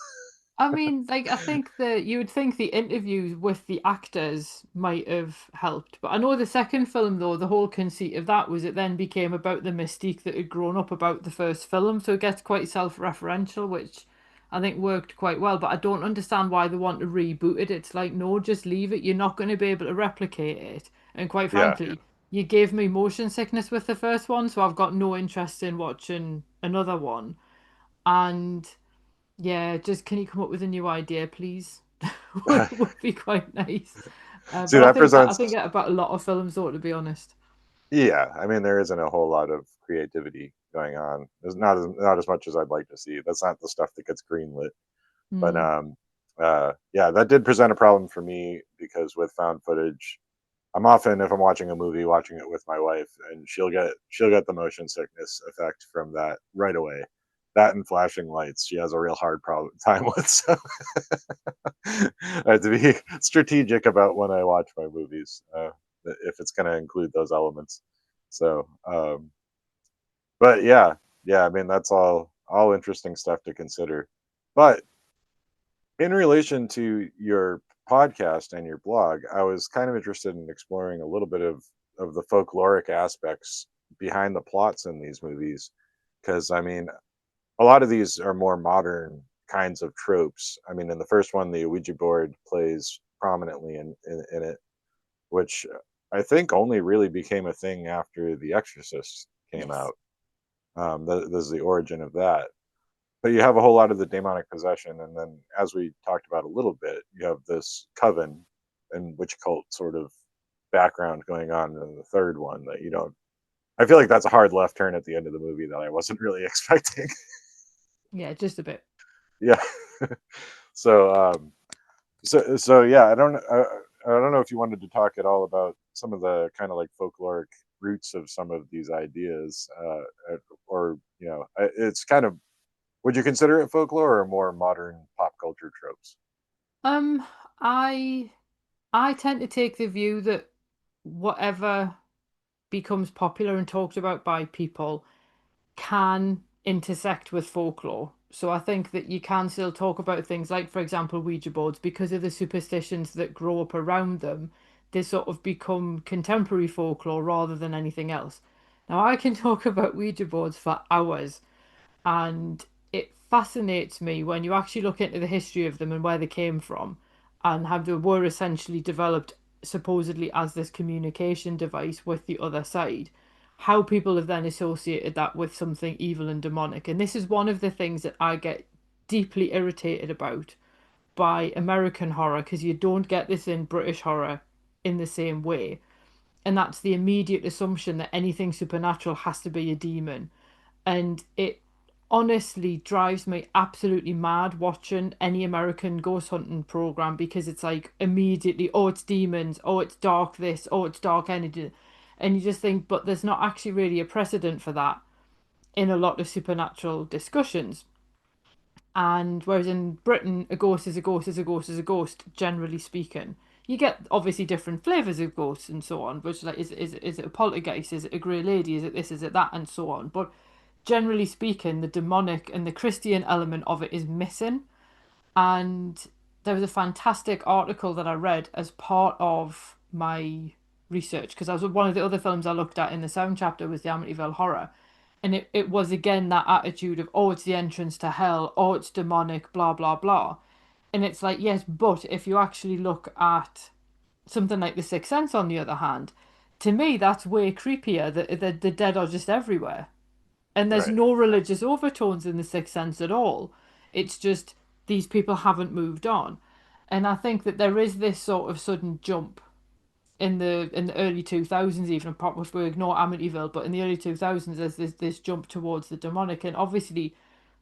I mean, like, I think that you would think the interviews with the actors might have helped. But I know the second film, though, the whole conceit of that was it then became about the mystique that had grown up about the first film. So it gets quite self-referential, which I think worked quite well. But I don't understand why they want to reboot it. It's like, no, just leave it. You're not going to be able to replicate it. And quite Yeah, frankly, you gave me motion sickness with the first one, so I've got no interest in watching another one. And yeah, just can you come up with a new idea, please? Would be quite nice. See, But that I think presents, that about a lot of films, though, to be honest. yeah. I mean, there isn't a whole lot of creativity going on. There's not as much as I'd like to see. That's not the stuff that gets greenlit. But Mm. yeah, that did present a problem for me because with found footage, I'm often, if I'm watching a movie, watching it with my wife, and she'll get the motion sickness effect from that right away. That and flashing lights, she has a real hard problem time with. So I have to be strategic about when I watch my movies, if it's going to include those elements. So, but yeah, yeah. I mean, that's all interesting stuff to consider. But in relation to your podcast and your blog, I was kind of interested in exploring a little bit of the folkloric aspects behind the plots in these movies, because I mean, a lot of these are more modern kinds of tropes. I mean, in the first one, the Ouija board plays prominently in it, which I think only really became a thing after The Exorcist came Yes. out. This is the origin of that. But you have a whole lot of the demonic possession, and then, as we talked about a little bit, you have this coven and witch cult sort of background going on in the third one that you don't. I feel like that's a hard left turn at the end of the movie that I wasn't really expecting. Yeah, just a bit. Yeah. so so yeah, I don't know if you wanted to talk at all about some of the kind of like folkloric roots of some of these ideas, or it's kind of, would you consider it folklore or more modern pop culture tropes? Um, I I tend to take the view that whatever becomes popular and talked about by people can intersect with folklore. So I think that you can still talk about things like, for example, Ouija boards, because of the superstitions that grow up around them, they sort of become contemporary folklore rather than anything else. Now, I can talk about Ouija boards for hours, and it fascinates me when you actually look into the history of them and where they came from and how they were essentially developed supposedly as this communication device with the other side, how people have then associated that with something evil and demonic. And this is one of the things that I get deeply irritated about by American horror, because you don't get this in British horror in the same way. And that's the immediate assumption that anything supernatural has to be a demon. And it honestly drives me absolutely mad watching any American ghost hunting program, because it's like immediately, oh, it's demons, oh, it's dark this, oh, it's dark energy. And you just think, but there's not actually really a precedent for that in a lot of supernatural discussions. And whereas in Britain, a ghost is a ghost is a ghost is a ghost, generally speaking. You get obviously different flavours of ghosts and so on, which like is it a poltergeist, is it a grey lady, is it this, is it that, and so on. But generally speaking, the demonic and the Christian element of it is missing. And there was a fantastic article that I read as part of my research, because I was one of the other films I looked at in the sound chapter was the Amityville Horror. And it was again that attitude of, oh, it's the entrance to hell, oh, it's demonic, blah, blah, blah. And it's like, yes, but if you actually look at something like The Sixth Sense, on the other hand, to me, that's way creepier. The dead are just everywhere. And there's Right. no religious overtones in The Sixth Sense at all. It's just these people haven't moved on. And I think that there is this sort of sudden jump in the early 2000s, even if we ignore Amityville, but in the early 2000s there's this jump towards the demonic. And obviously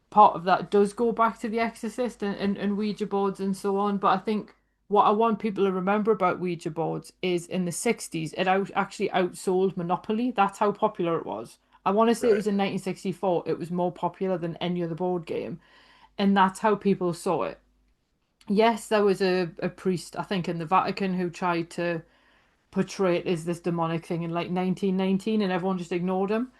part of that does go back to The Exorcist and Ouija boards and so on. But I think what I want people to remember about Ouija boards is in the 60s, actually outsold Monopoly. That's how popular it was. I want to say it Right. was in 1964. It was more popular than any other board game. And that's how people saw it. Yes, there was a priest, I think, in the Vatican who tried to portray it as this demonic thing in like 1919, and everyone just ignored him.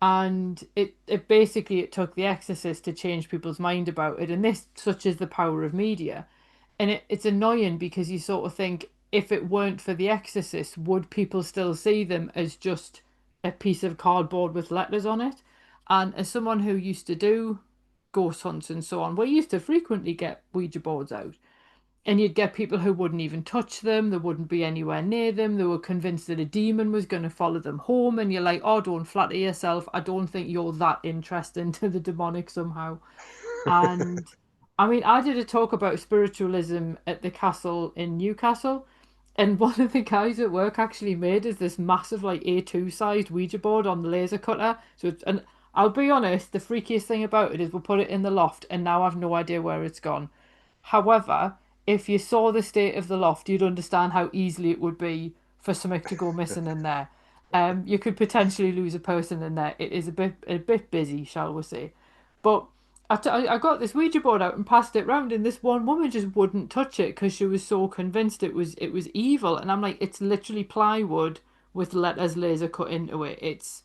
And it basically it took The Exorcist to change people's mind about it. And this such is the power of media. And it's annoying because you sort of think, if it weren't for The Exorcist, would people still see them as just a piece of cardboard with letters on it? And as someone who used to do ghost hunts and so on, we used to frequently get Ouija boards out. And you'd get people who wouldn't even touch them, they wouldn't be anywhere near them, they were convinced that a demon was going to follow them home. And you're like, oh, don't flatter yourself. I don't think you're that interested to the demonic somehow. And I mean, I did a talk about spiritualism at the castle in Newcastle, And one of the guys at work actually made is this massive, like A2 sized Ouija board on the laser cutter. So it's, and I'll be honest, the freakiest thing about it is we'll put it in the loft and now I've no idea where it's gone. However, if you saw the state of the loft, you'd understand how easily it would be for something to go missing in there. You could potentially lose a person in there. It is a bit busy, shall we say. But I got this Ouija board out and passed it round, and this one woman just wouldn't touch it because she was so convinced it was evil. And I'm like, it's literally plywood with letters laser cut into it. It's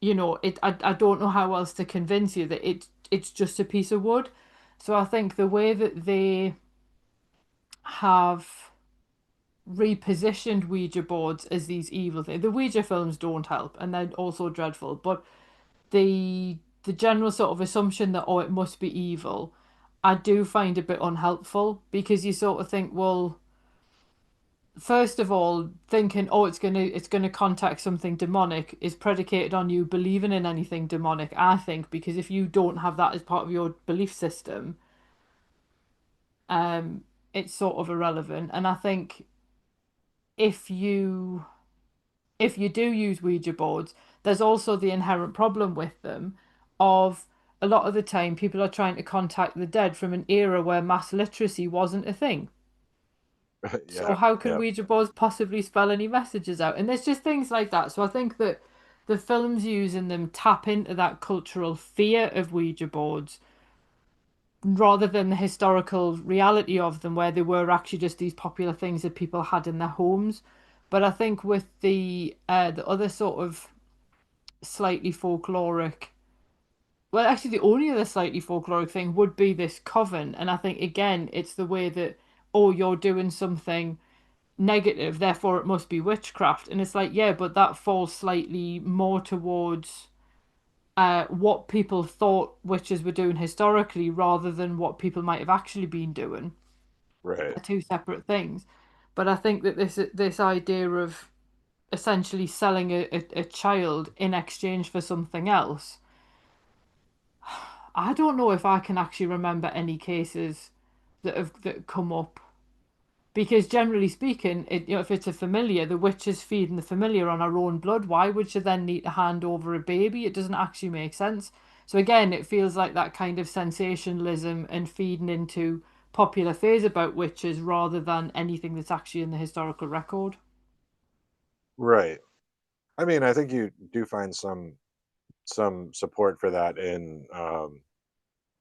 it. I don't know how else to convince you that it's just a piece of wood. So I think the way that they have repositioned Ouija boards as these evil things. The Ouija films don't help, and they're also dreadful. But the general sort of assumption that it must be evil, I do find a bit unhelpful because you sort of think, well, first of all, thinking it's gonna contact something demonic is predicated on you believing in anything demonic. I think because if you don't have that as part of your belief system, um, it's sort of irrelevant. And I think if you if you do use Ouija boards, there's also the inherent problem with them of a lot of the time people are trying to contact the dead from an era where mass literacy wasn't a thing. So Yeah, how can yeah, Ouija boards possibly spell any messages out? And there's just things like that. So I think that the films using them tap into that cultural fear of Ouija boards rather than the historical reality of them, where they were actually just these popular things that people had in their homes. But I think with the other sort of slightly folkloric, well, actually, the only other slightly folkloric thing would be this coven, and I think again, it's the way that you're doing something negative, therefore it must be witchcraft, and it's like yeah, but that falls slightly more towards what people thought witches were doing historically rather than what people might have actually been doing. right, They're two separate things. But I think that this idea of essentially selling a child in exchange for something else, I don't know if I can actually remember any cases that come up because generally speaking, if it's a familiar, the witch is feeding the familiar on her own blood. Why would she then need to hand over a baby? It doesn't actually make sense. So again, it feels like that kind of sensationalism and feeding into popular fears about witches rather than anything that's actually in the historical record. right. I mean, I think you do find some support for that in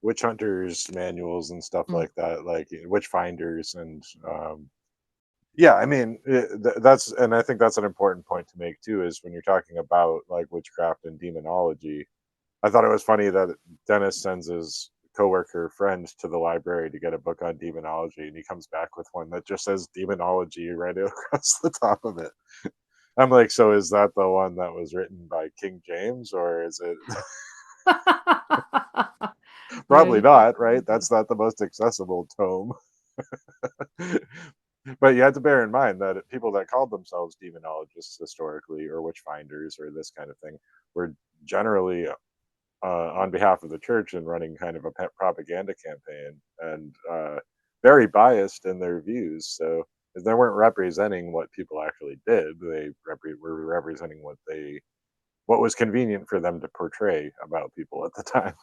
witch hunters manuals and stuff Mm. like that, like witch finders and yeah. I mean, that's and I think that's an important point to make too. Is when you're talking about like witchcraft and demonology, I thought it was funny that Dennis sends his coworker friend to the library to get a book on demonology, and he comes back with one that just says demonology right across the top of it. I'm like, so is that the one that was written by King James, or is it Yeah, probably you not? Right? probably. That's not the most accessible tome. But you have to bear in mind that people that called themselves demonologists historically, or witch finders, or this kind of thing, were generally on behalf of the church and running kind of a propaganda campaign and very biased in their views. So they weren't representing what people actually did. They were representing what was convenient for them to portray about people at the time.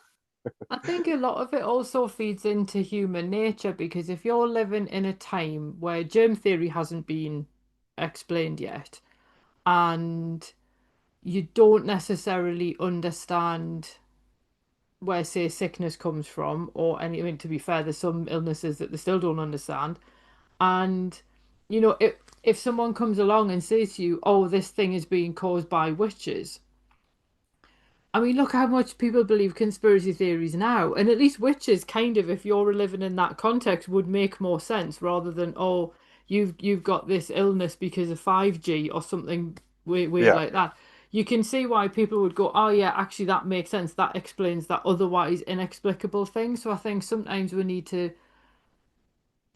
I think a lot of it also feeds into human nature because if you're living in a time where germ theory hasn't been explained yet and you don't necessarily understand where, say, sickness comes from, or any, I mean, to be fair, there's some illnesses that they still don't understand. And, if someone comes along and says to you, oh, this thing is being caused by witches, I mean, look how much people believe conspiracy theories now. And at least witches, kind of, if you're living in that context, would make more sense rather than, oh, you've got this illness because of 5G or something weird Yeah, like that. You can see why people would go, oh, yeah, actually, that makes sense. That explains that otherwise inexplicable thing. So I think sometimes we need to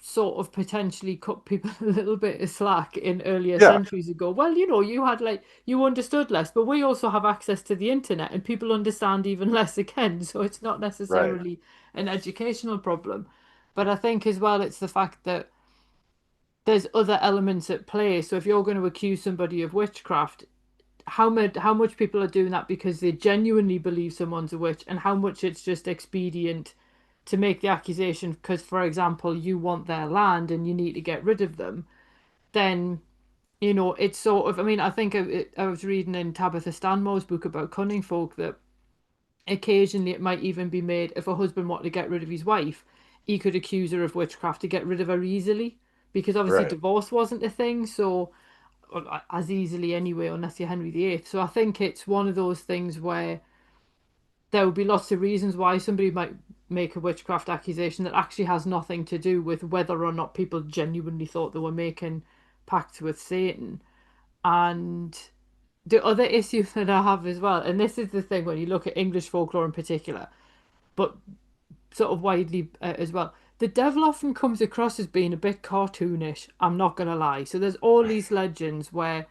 sort of potentially cut people a little bit of slack in earlier yeah, centuries ago. Well, you had like you understood less, but we also have access to the internet and people understand even less again. So it's not right. necessarily an educational problem. But I think as well it's the fact that there's other elements at play. So if you're going to accuse somebody of witchcraft, how much people are doing that because they genuinely believe someone's a witch, and how much it's just expedient to make the accusation because, for example, you want their land and you need to get rid of them, then it's sort of. I mean, I think I was reading in Tabitha Stanmore's book about cunning folk that occasionally it might even be made if a husband wanted to get rid of his wife, he could accuse her of witchcraft to get rid of her easily because obviously Right. divorce wasn't a thing, so as easily anyway, unless you're Henry VIII. So I think it's one of those things where there would be lots of reasons why somebody might make a witchcraft accusation that actually has nothing to do with whether or not people genuinely thought they were making pacts with Satan. And the other issue that I have as well, and this is the thing when you look at English folklore in particular, but sort of widely as well. The devil often comes across as being a bit cartoonish. I'm not gonna lie. So there's all these legends where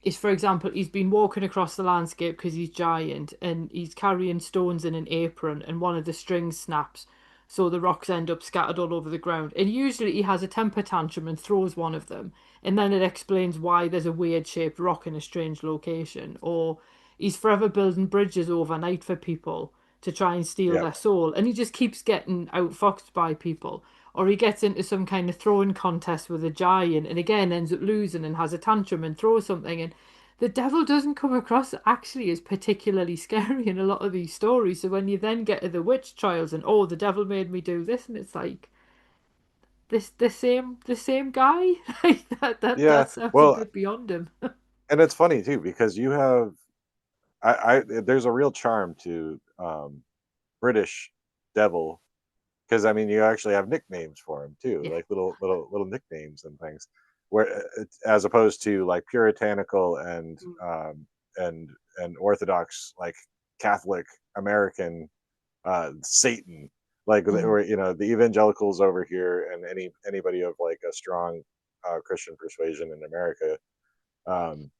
is, for example, he's been walking across the landscape because he's giant and he's carrying stones in an apron and one of the strings snaps. So the rocks end up scattered all over the ground. And usually he has a temper tantrum and throws one of them. And then it explains why there's a weird shaped rock in a strange location. Or he's forever building bridges overnight for people to try and steal Yeah. their soul. And he just keeps getting outfoxed by people. Or he gets into some kind of throwing contest with a giant and again ends up losing and has a tantrum and throws something. And the devil doesn't come across actually as particularly scary in a lot of these stories. So when you then get to the witch trials and oh, the devil made me do this, and it's like this the same guy. Like that Yeah. sounds a Well, bit beyond him. and it's funny too because you have I there's a real charm to British devil because I mean you actually have nicknames for him too, Yeah. like little nicknames and things, where as opposed to like puritanical and orthodox like Catholic American Satan, like Mm. or the evangelicals over here and anybody of like a strong Christian persuasion in America um,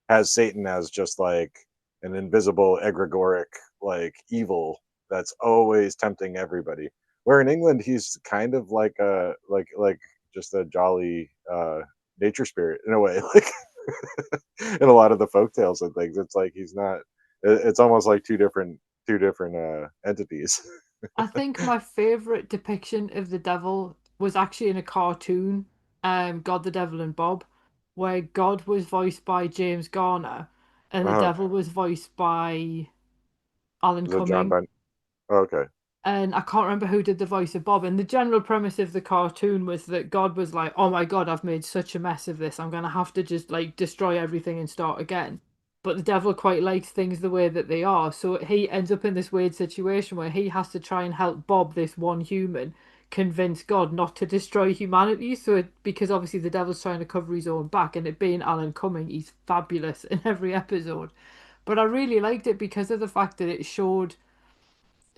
has Satan as just like an invisible egregoric like evil that's always tempting everybody. Where in England he's kind of like a just a jolly nature spirit in a way, like in a lot of the folk tales and things. It's like he's not. It's almost like two different entities. I think my favorite depiction of the devil was actually in a cartoon, God, the Devil, and Bob, where God was voiced by James Garner and the Uh-huh. devil was voiced by Alan Is it John Cumming. Bunn? Oh, okay. And I can't remember who did the voice of Bob. And the general premise of the cartoon was that God was like, "Oh my God, I've made such a mess of this. I'm gonna have to just like destroy everything and start again." But the devil quite likes things the way that they are, so he ends up in this weird situation where he has to try and help Bob, this one human, convince God not to destroy humanity. Because obviously the devil's trying to cover his own back, and it being Alan Cumming, he's fabulous in every episode. But I really liked it because of the fact that it showed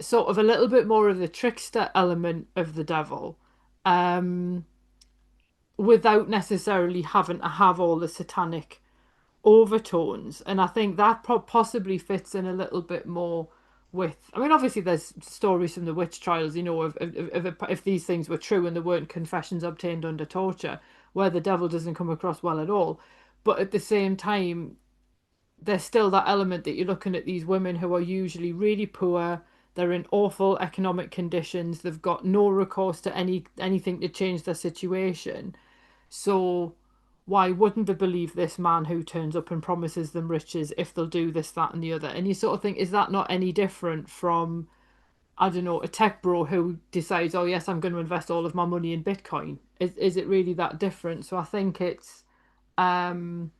sort of a little bit more of the trickster element of the devil, um, without necessarily having to have all the satanic overtones. And I think that possibly fits in a little bit more with. I mean, obviously, there's stories from the witch trials, if these things were true and there weren't confessions obtained under torture, where the devil doesn't come across well at all. But at the same time, there's still that element that you're looking at these women who are usually really poor. They're in awful economic conditions. They've got no recourse to anything to change their situation. So why wouldn't they believe this man who turns up and promises them riches if they'll do this, that, and the other? And you sort of think, is that not any different from, I don't know, a tech bro who decides, oh yes, I'm going to invest all of my money in Bitcoin? Is it really that different? So I think um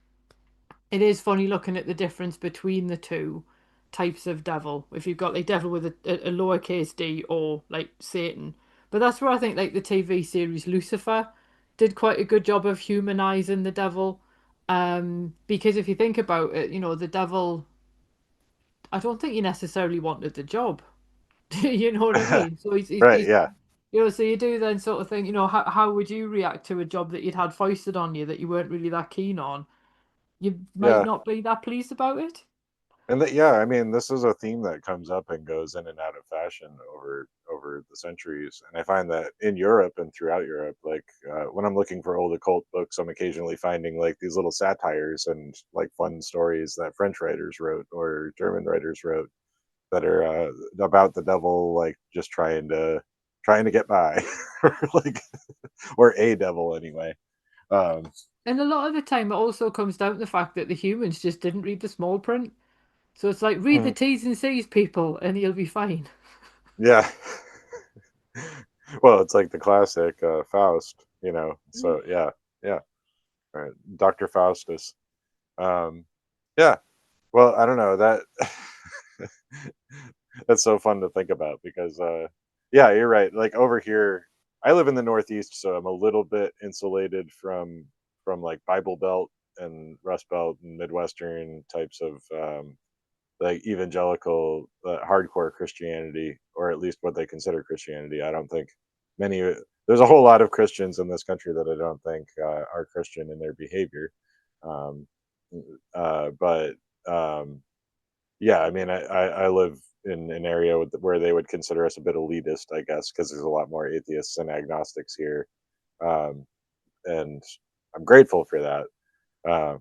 it is funny looking at the difference between the two types of devil. If you've got like devil with a lowercase d or like Satan. But that's where I think like the TV series Lucifer did quite a good job of humanizing the devil. Because if you think about it, the devil, I don't think he necessarily wanted the job. You know what I mean? So Right. Yeah. so you do then sort of think, how would you react to a job that you'd had foisted on you that you weren't really that keen on? You might Yeah. not be that pleased about it. And that, yeah, I mean, this is a theme that comes up and goes in and out of fashion over the centuries. And I find that in Europe and throughout Europe, like when I'm looking for old occult books, I'm occasionally finding like these little satires and like fun stories that French writers wrote or German writers wrote that are about the devil, like just trying to get by, or like or a devil anyway. Um, And a lot of the time, it also comes down to the fact that the humans just didn't read the small print. So it's like, read the mm, T's and C's, people, and you'll be fine. yeah. Well, it's like the classic Faust, you know. Mm. So yeah, yeah. Right. Dr. Faustus. Um, yeah. Well, I don't know that that's so fun to think about because yeah, you're right. Like over here, I live in the Northeast, so I'm a little bit insulated from like Bible Belt and Rust Belt and Midwestern types of like evangelical hardcore Christianity, or at least what they consider Christianity. I don't think many there's a whole lot of Christians in this country that I don't think are Christian in their behavior. Um, but yeah, I mean, I live in an area where they would consider us a bit elitist, I guess, because there's a lot more atheists and agnostics here, um, and I'm grateful for that.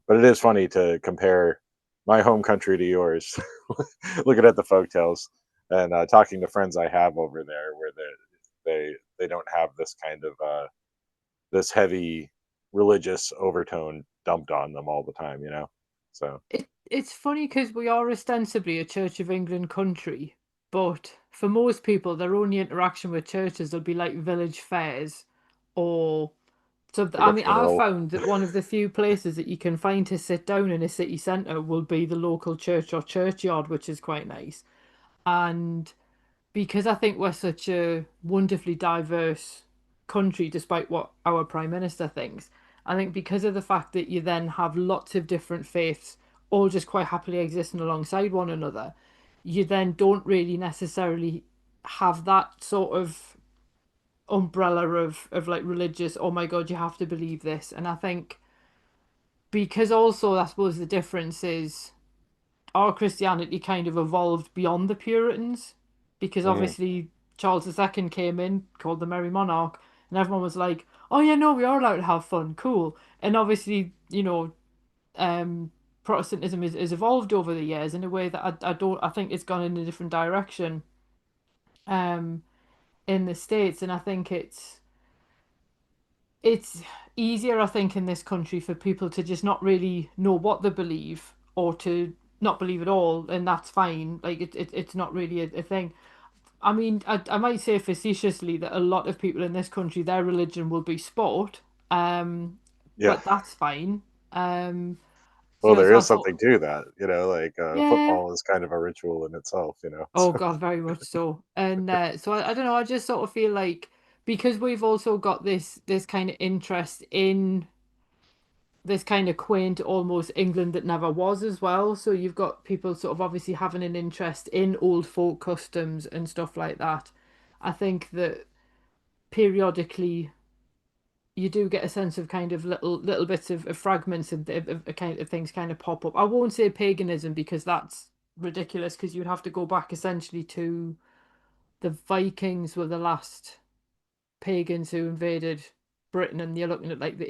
But it is funny to compare my home country to yours, looking at the folktales and talking to friends I have over there, where they don't have this kind of this heavy religious overtone dumped on them all the time, you know. So It's funny because we are ostensibly a Church of England country, but for most people, their only interaction with churches will be like village fairs or so. like I a mean, I've funeral, found that one of the few places that you can find to sit down in a city centre will be the local church or churchyard, which is quite nice. And because I think we're such a wonderfully diverse country, despite what our prime minister thinks. I think because of the fact that you then have lots of different faiths all just quite happily existing alongside one another, you then don't really necessarily have that sort of umbrella of like religious, oh my god, you have to believe this. And I think because also I suppose the difference is our Christianity kind of evolved beyond the Puritans because hmm obviously Charles II came in, called the Merry Monarch, and everyone was like, "Oh yeah, no, we are allowed to have fun, cool." And obviously, Protestantism is evolved over the years in a way that I don't I think it's gone in a different direction um, in the States, and I think it's easier, I think, in this country for people to just not really know what they believe or to not believe at all, and that's fine. Like it's not really a thing. I mean, I might say facetiously that a lot of people in this country, their religion will be sport, um, yeah. but that's fine. Um, Well, there so I is thought, something to that, you know. Like yeah. football is kind of a ritual in itself, you know. Oh So, God, very much so. And so I don't know. I just sort of feel like because we've also got this kind of interest in this kind of quaint almost England that never was as well. So you've got people sort of obviously having an interest in old folk customs and stuff like that. I think that periodically you do get a sense of kind of little bits of fragments of kind of things kind of pop up. I won't say paganism because that's ridiculous because you'd have to go back essentially to the Vikings were the last pagans who invaded Britain, and you're looking at like the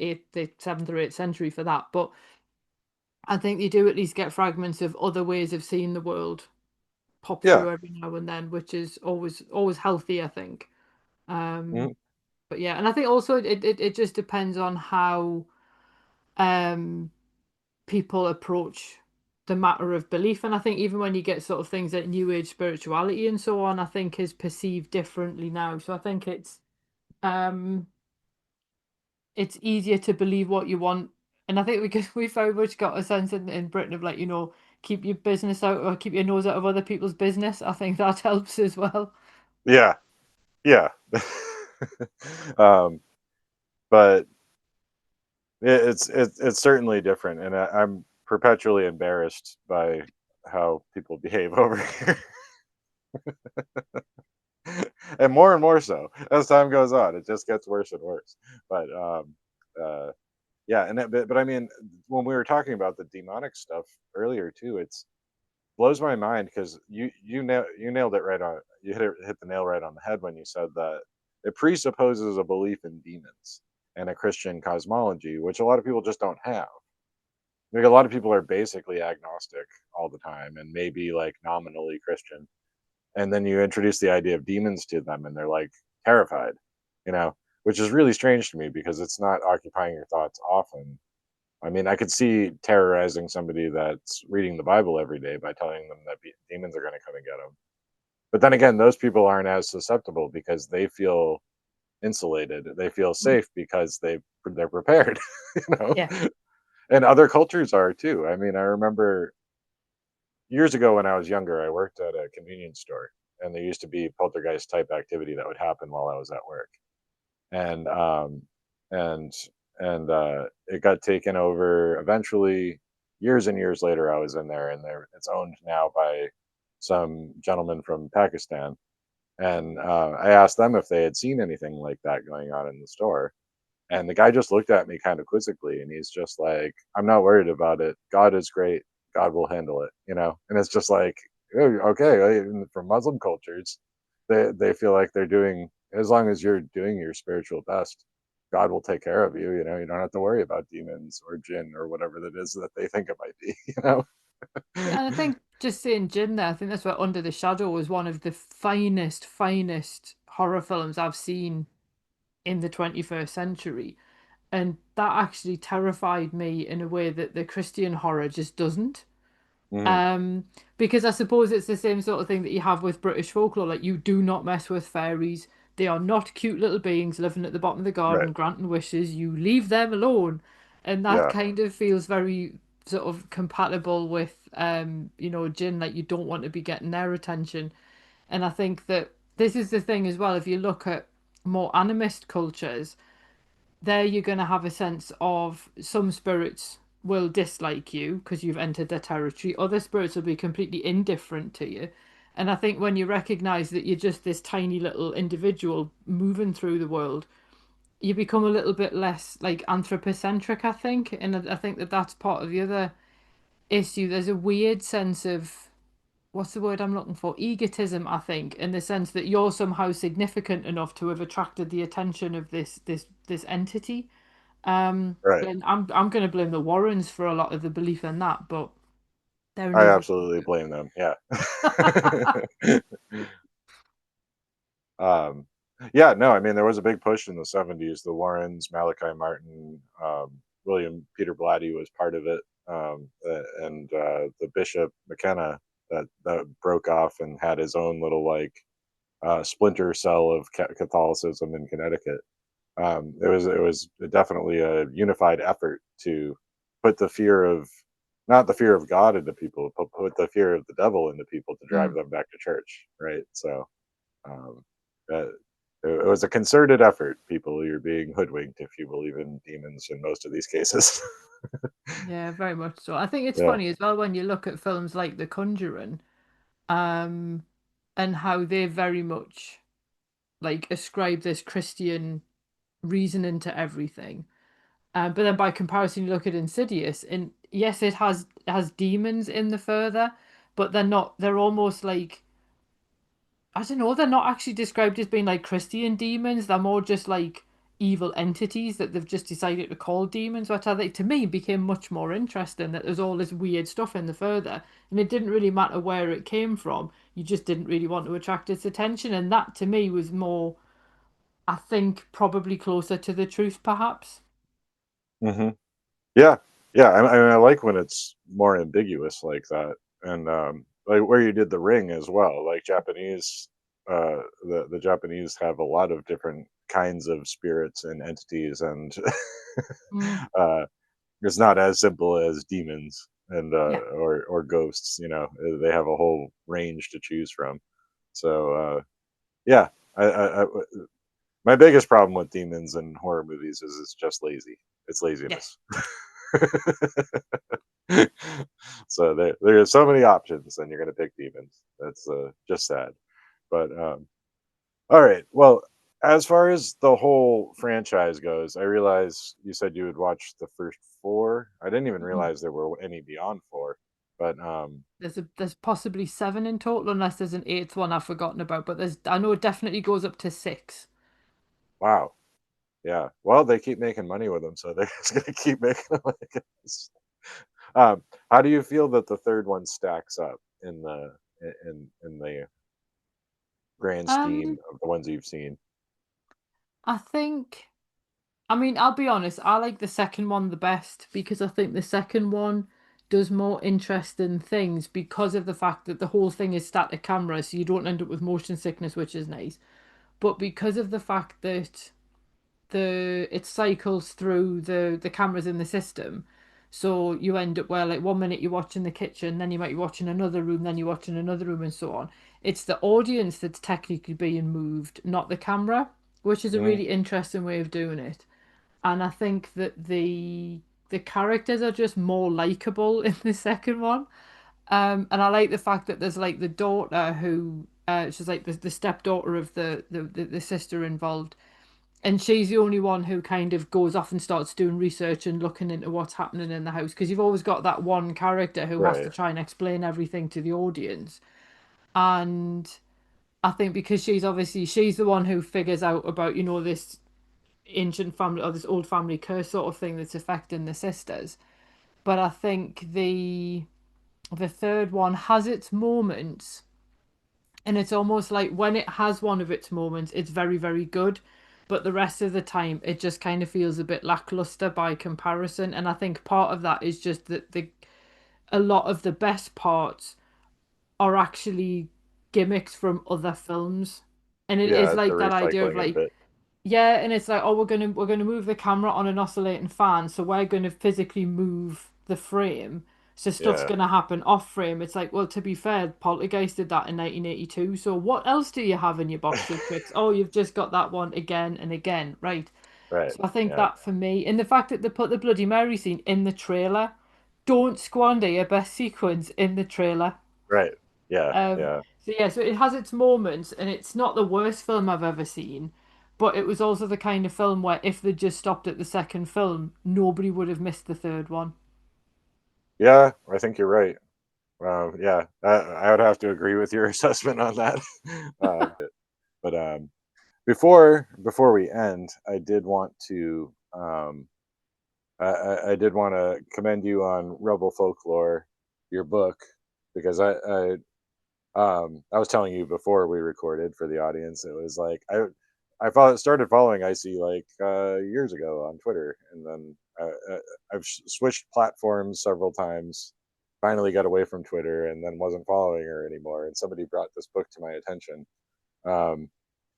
7th or 8th century for that. But I think you do at least get fragments of other ways of seeing the world pop yeah. through every now and then, which is always healthy, I think. Mhm. But yeah, and I think also it just depends on how um people approach the matter of belief. And I think even when you get sort of things like New Age spirituality and so on, I think is perceived differently now. So I think um it's easier to believe what you want. And I think because we very much got a sense in Britain of like, keep your business out or keep your nose out of other people's business. I think that helps as well. Yeah, yeah. um, but it's certainly different, and I'm perpetually embarrassed by how people behave over here, and more so as time goes on. It just gets worse and worse. But uh, yeah, but I mean, when we were talking about the demonic stuff earlier too, blows my mind because you nailed it right on. You hit the nail right on the head when you said that it presupposes a belief in demons and a Christian cosmology, which a lot of people just don't have. Like a lot of people are basically agnostic all the time and maybe like nominally Christian, and then you introduce the idea of demons to them and they're like terrified, you know, which is really strange to me because it's not occupying your thoughts often. I mean, I could see terrorizing somebody that's reading the Bible every day by telling them that demons are going to come and get them. But then again, those people aren't as susceptible because they feel insulated. They feel Mm. safe because they're prepared, you know. Yeah. And other cultures are too. I mean, I remember years ago when I was younger, I worked at a convenience store, and there used to be poltergeist type activity that would happen while I was at work, and and it got taken over eventually. Years and years later, I was in there, and it's owned now by some gentleman from Pakistan. And I asked them if they had seen anything like that going on in the store, and the guy just looked at me kind of quizzically, and he's just like, "I'm not worried about it. God is great. God will handle it." You know, and it's just like, "Oh, okay. From Muslim cultures, they feel like they're doing, as long as you're doing your spiritual best, God will take care of you. You know, you don't have to worry about demons or jinn or whatever that is that they think it might be." You know. Yeah, and I think just saying Jin there, I think that's where Under the Shadow was one of the finest horror films I've seen in the 21st century. And that actually terrified me in a way that the Christian horror just doesn't. Mhm. Um, because I suppose it's the same sort of thing that you have with British folklore. Like, you do not mess with fairies. They are not cute little beings living at the bottom of the Right. garden granting wishes. You leave them alone. And that Yeah. kind of feels very sort of compatible with Jinn, like you don't want to be getting their attention. And I think that this is the thing as well. If you look at more animist cultures, there you're going to have a sense of some spirits will dislike you because you've entered their territory. Other spirits will be completely indifferent to you. And I think when you recognize that you're just this tiny little individual moving through the world, you become a little bit less like anthropocentric, I think. And I think that that's part of the other issue. There's a weird sense of, what's the word I'm looking for? Egotism, I think, in the sense that you're somehow significant enough to have attracted the attention of this entity. Right. And I'm going to blame the Warrens for a lot of the belief in that, but they're I another absolutely blame them. Yeah. topic. Um, yeah, no, I mean, there was a big push in the 70s. The Warrens, Malachi Martin, William Peter Blatty was part of it, and the Bishop McKenna that broke off and had his own little like splinter cell of Catholicism in Connecticut. It was definitely a unified effort to put the fear of, not the fear of God into people, but put the fear of the devil into people to drive Mm. them back to church, right? So um, uh, it was a concerted effort. People, you're being hoodwinked if you believe in demons in most of these cases. Yeah, very much so. I think it's Yeah. funny as well when you look at films like The Conjuring, um, and how they very much like ascribe this Christian reasoning to everything. But then by comparison, you look at Insidious, and yes, it has demons in the further, but they're not. They're almost like, I don't know. They're not actually described as being like Christian demons. They're more just like evil entities that they've just decided to call demons. Which I think to me became much more interesting. That there's all this weird stuff in the further, and it didn't really matter where it came from. You just didn't really want to attract its attention, and that to me was more, I think, probably closer to the truth, perhaps. Hmm. Yeah. Yeah. I like when it's more ambiguous like that, and like where you did the Ring as well. Like Japanese, the Japanese have a lot of different kinds of spirits and entities, and Mm, uh, it's not as simple as demons and yeah. or ghosts. You know, they have a whole range to choose from. So yeah, I my biggest problem with demons and horror movies is it's just lazy. It's Yes. laziness. So there are so many options, and you're going to pick demons. That's just sad. But all right. Well, as far as the whole franchise goes, I realize you said you would watch the first four. I didn't even Mhm. realize there were any beyond four. But There's possibly seven in total, unless there's an eighth one I've forgotten about. But I know it definitely goes up to six. wow, yeah. Well, they keep making money with them, so they're just gonna keep making them, I guess. How do you feel that the third one stacks up in the grand scheme Um, of the ones you've seen? I think. I mean, I'll be honest, I like the second one the best because I think the second one does more interesting things because of the fact that the whole thing is static camera, so you don't end up with motion sickness, which is nice. But because of the fact that it cycles through the cameras in the system, so you end up where like 1 minute you're watching the kitchen, then you might be watching another room, then you're watching another room, and so on. It's the audience that's technically being moved, not the camera, which is a Mm, really interesting way of doing it. And I think that the characters are just more likable in the second one. And I like the fact that there's like the daughter who she's like the stepdaughter of the sister involved, and she's the only one who kind of goes off and starts doing research and looking into what's happening in the house, because you've always got that one character who has to right. try and explain everything to the audience. And I think because she's the one who figures out about, this ancient family or this old family curse sort of thing that's affecting the sisters. But I think the third one has its moments, and it's almost like when it has one of its moments, it's very, very good. But the rest of the time, it just kind of feels a bit lackluster by comparison. And I think part of that is just that a lot of the best parts are actually gimmicks from other films. And it is Yeah, the like that idea of recycling of like, it. yeah, and it's like, oh, we're gonna move the camera on an oscillating fan, so we're gonna physically move the frame. So stuff's Yeah, gonna happen off frame. It's like, well, to be fair, Poltergeist did that in 1982. So what else do you have in your box of tricks? Oh, you've just got that one again and again, right? right. So I think Yeah, that for me, and the fact that they put the Bloody Mary scene in the trailer, don't squander your best sequence in the trailer. right. Yeah, Um, yeah, so yeah, so it has its moments, and it's not the worst film I've ever seen, but it was also the kind of film where if they just stopped at the second film, nobody would have missed the third one. yeah. I think you're right. Yeah, I would have to agree with your assessment on that. But before we end, I did want to I did want to commend you on Rebel Folklore, your book, because I was telling you before we recorded for the audience. It was like started following Icy like years ago on Twitter, and then I've switched platforms several times. Finally, got away from Twitter, and then wasn't following her anymore. And somebody brought this book to my attention, um,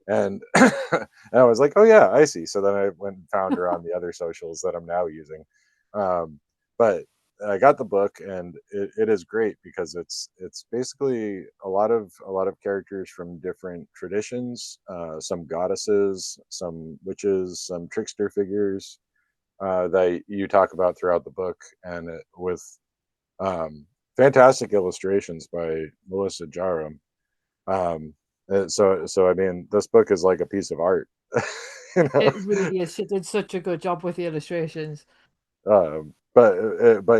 and and I was like, "Oh yeah, Icy." So then I went and found her on the other socials that I'm now using. But I got the book, and it is great because it's basically a lot of characters from different traditions, some goddesses, some witches, some trickster figures that you talk about throughout the book, and with um, fantastic illustrations by Melissa Jaram. Um, so I mean, this book is like a piece of art, you know. It really is. She did such a good job with the illustrations. But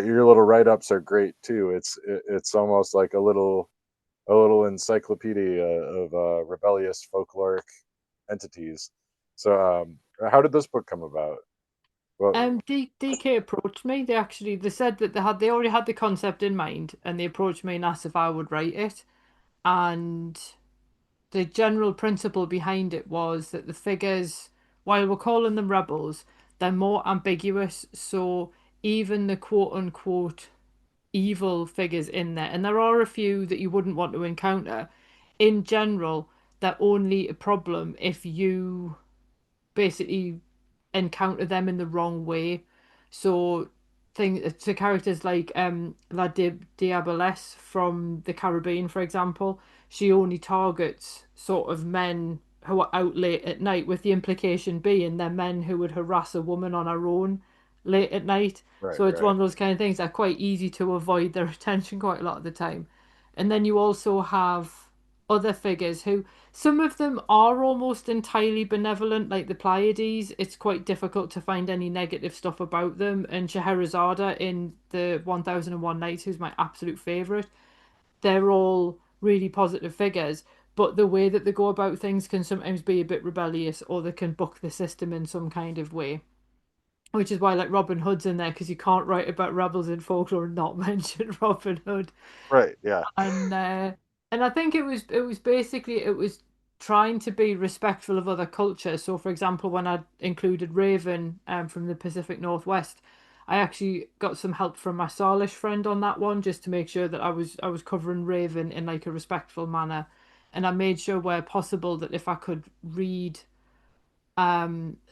your little write ups are great too. It's almost like a little encyclopedia of rebellious folkloric entities. So how did this book come about? Well, DK approached me. They said that they already had the concept in mind, and they approached me and asked if I would write it. And the general principle behind it was that the figures, while we're calling them rebels, they're more ambiguous. So even the quote unquote evil figures in there, and there are a few that you wouldn't want to encounter, in general, they're only a problem if you basically encounter them in the wrong way. So characters like La Diabolesse from the Caribbean, for example, she only targets sort of men who are out late at night, with the implication being they're men who would harass a woman on her own late at night. right, So it's one right, of those kind of things that are quite easy to avoid their attention quite a lot of the time. And then you also have other figures who some of them are almost entirely benevolent, like the Pleiades. It's quite difficult to find any negative stuff about them. And Scheherazade in the 1001 Nights, who's my absolute favourite, they're all really positive figures. But the way that they go about things can sometimes be a bit rebellious, or they can buck the system in some kind of way. Which is why, like, Robin Hood's in there because you can't write about rebels in folklore and not mention Robin Hood. Right. Yeah. and and I think it was basically it was trying to be respectful of other cultures. So, for example, when I included Raven from the Pacific Northwest, I actually got some help from my Salish friend on that one, just to make sure that I was covering Raven in like a respectful manner, and I made sure where possible that if I could read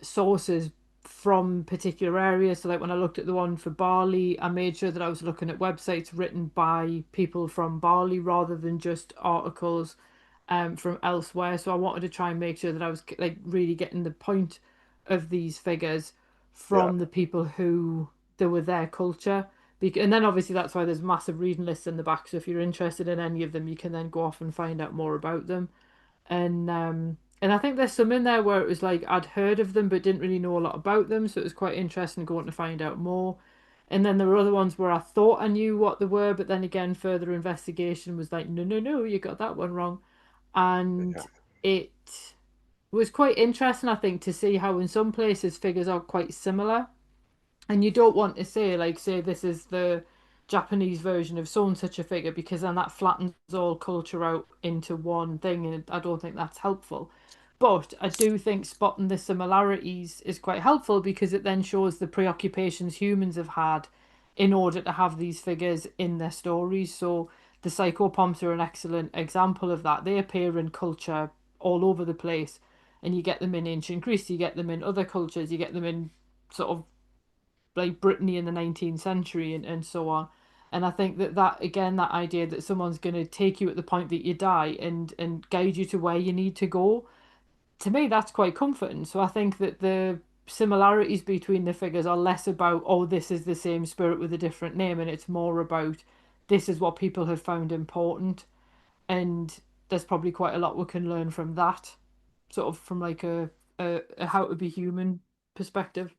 sources from particular areas. So, like when I looked at the one for Bali, I made sure that I was looking at websites written by people from Bali rather than just articles from elsewhere. So I wanted to try and make sure that I was like really getting the point of these figures Yeah. from the people who they were their culture. And then obviously that's why there's massive reading lists in the back. So if you're interested in any of them, you can then go off and find out more about them. And I think there's some in there where it was like I'd heard of them but didn't really know a lot about them, so it was quite interesting going to find out more. And then there were other ones where I thought I knew what they were, but then again, further investigation was like, no, no, no, you got that one wrong. And Yeah. it was quite interesting, I think, to see how in some places figures are quite similar, and you don't want to say like say this is the Japanese version of so and such a figure, because then that flattens all culture out into one thing, and I don't think that's helpful. But I do think spotting the similarities is quite helpful, because it then shows the preoccupations humans have had in order to have these figures in their stories. So the psychopomps are an excellent example of that. They appear in culture all over the place, and you get them in ancient Greece, you get them in other cultures, you get them in sort of like Brittany in the 19th century, and so on. And I think that again, that idea that someone's going to take you at the point that you die and guide you to where you need to go, to me that's quite comforting. So I think that the similarities between the figures are less about, oh, this is the same spirit with a different name, and it's more about this is what people have found important. And there's probably quite a lot we can learn from that, sort of from like a how to be human perspective.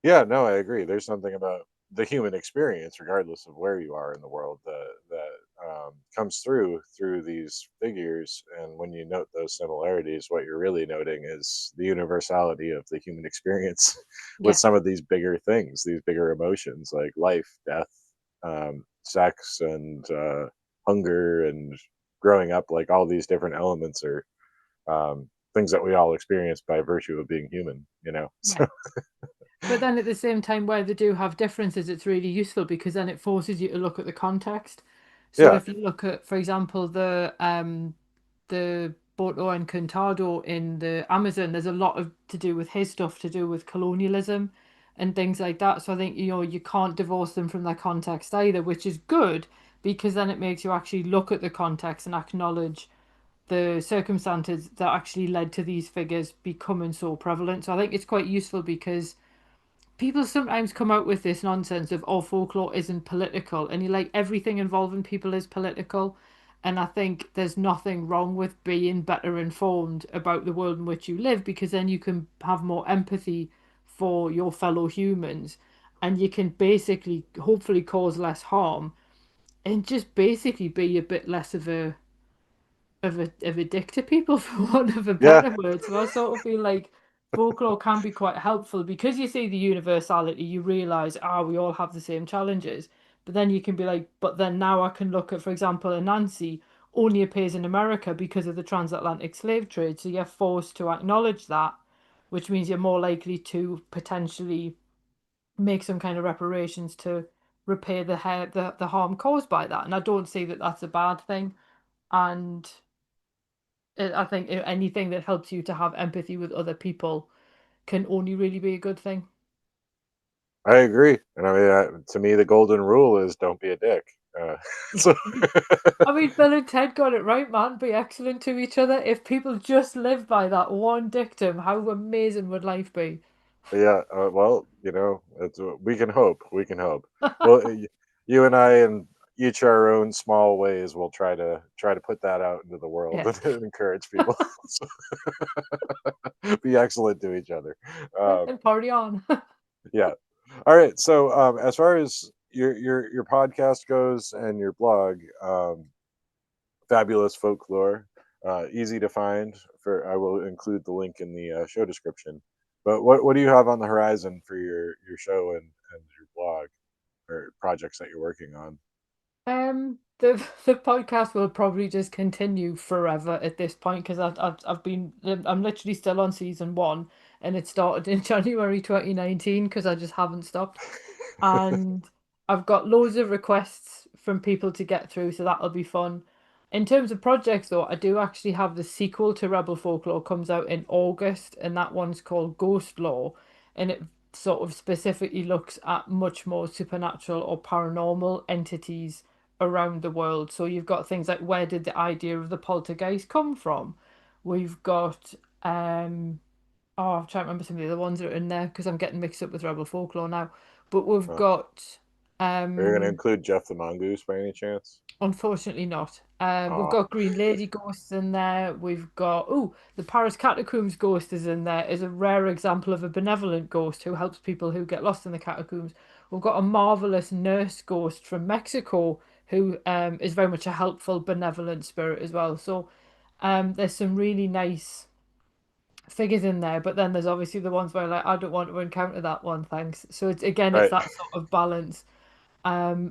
Yeah, no, I agree. There's something about the human experience, regardless of where you are in the world, that comes through these figures. And when you note those similarities, what you're really noting is the universality of the human experience with Yeah. some of these bigger things, these bigger emotions like life, death, sex, and hunger, and growing up. Like all these different elements are things that we all experience by virtue of being human. You know. Yeah. So But then at the same time, where they do have differences, it's really useful because then it forces you to look at the context. So yeah, if you look at, for example, the Boto and Contado in the Amazon, there's a lot of to do with his stuff to do with colonialism and things like that. So I think, you can't divorce them from their context either, which is good because then it makes you actually look at the context and acknowledge the circumstances that actually led to these figures becoming so prevalent. So I think it's quite useful because people sometimes come out with this nonsense of, oh, folklore isn't political, and you're like, everything involving people is political. And I think there's nothing wrong with being better informed about the world in which you live, because then you can have more empathy for your fellow humans, and you can basically hopefully cause less harm, and just basically be a bit less of a dick to people, for want of a yeah, better word. So I sort of feel like folklore can be quite helpful because you see the universality, you realise, we all have the same challenges. But then you can be like, but then now I can look at, for example, Anansi only appears in America because of the transatlantic slave trade. So you're forced to acknowledge that, which means you're more likely to potentially make some kind of reparations to repair the harm caused by that. And I don't see that that's a bad thing. And I think anything that helps you to have empathy with other people can only really be a good thing. I agree. And I mean, to me, the golden rule is don't be a dick. So I mean, Bill and Ted got it right, man. Be excellent to each other. If people just lived by that one dictum, how amazing would life be? yeah, well, it's, we can hope. We can hope. Well, you and I and each our own small ways, we'll try to put that out into the world Yeah. and encourage people. Be excellent to each other. Um, And party on. yeah. All right. So as far as your podcast goes and your blog, fabulous folklore, easy to find. For I will include the link in the show description. But what do you have on the horizon for your show and your blog or projects that you're working on? The podcast will probably just continue forever at this point because I've been I'm literally still on season one, and it started in January 2019 because I just haven't stopped. And I've got loads of requests from people to get through, so that'll be fun. In terms of projects, though, I do actually have the sequel to Rebel Folklore comes out in August, and that one's called Ghost Law, and it sort of specifically looks at much more supernatural or paranormal entities around the world. So you've got things like where did the idea of the poltergeist come from? We've got oh, I'm trying to remember some of the other ones that are in there because I'm getting mixed up with Rebel Folklore now. But we've Huh. got Are you going to um include Jeff the Mongoose by any chance? unfortunately not. We've Oh, got Green Lady ghosts in there. We've got the Paris Catacombs ghost is in there. Is a rare example of a benevolent ghost who helps people who get lost in the catacombs. We've got a marvelous nurse ghost from Mexico who is very much a helpful, benevolent spirit as well. So there's some really nice figures in there, but then there's obviously the ones where like I don't want to encounter that one, thanks. So it's again, it's right. that sort of balance.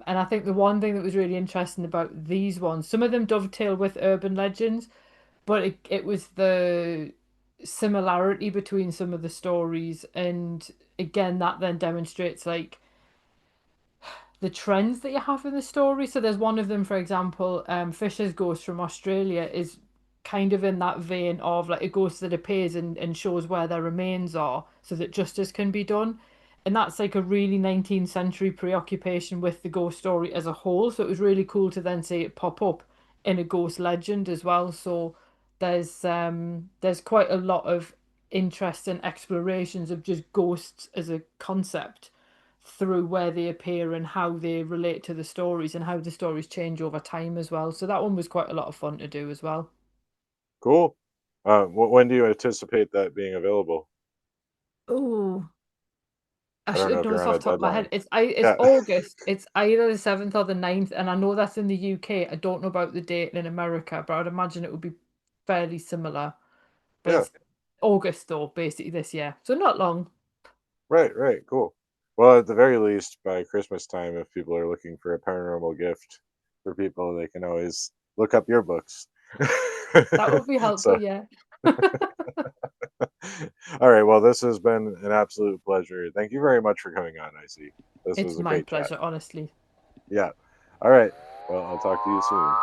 And I think the one thing that was really interesting about these ones, some of them dovetail with urban legends, but it was the similarity between some of the stories, and again, that then demonstrates like the trends that you have in the story. So there's one of them, for example, Fisher's Ghost from Australia is kind of in that vein of like a ghost that appears and shows where their remains are so that justice can be done. And that's like a really 19th century preoccupation with the ghost story as a whole. So it was really cool to then see it pop up in a ghost legend as well. So there's quite a lot of interest and explorations of just ghosts as a concept through where they appear and how they relate to the stories and how the stories change over time as well. So that one was quite a lot of fun to do as well. Cool. When do you anticipate that being available? Oh, I I don't should know have if known you're this on off a the top of my head. deadline. It's Yeah. August. It's either the 7th or the 9th, and I know that's in the UK. I don't know about the date in America, but I'd imagine it would be fairly similar. But Yeah. it's August though, basically this year. So not long. Right. Right. Cool. Well, at the very least, by Christmas time, if people are looking for a paranormal gift for people, they can always look up your books. That would be helpful, So, yeah. all right. Well, this has been an absolute pleasure. Thank you very much for coming on, Icy. This It's was a my great chat. pleasure, honestly. Yeah. All right. Well, I'll talk to you soon.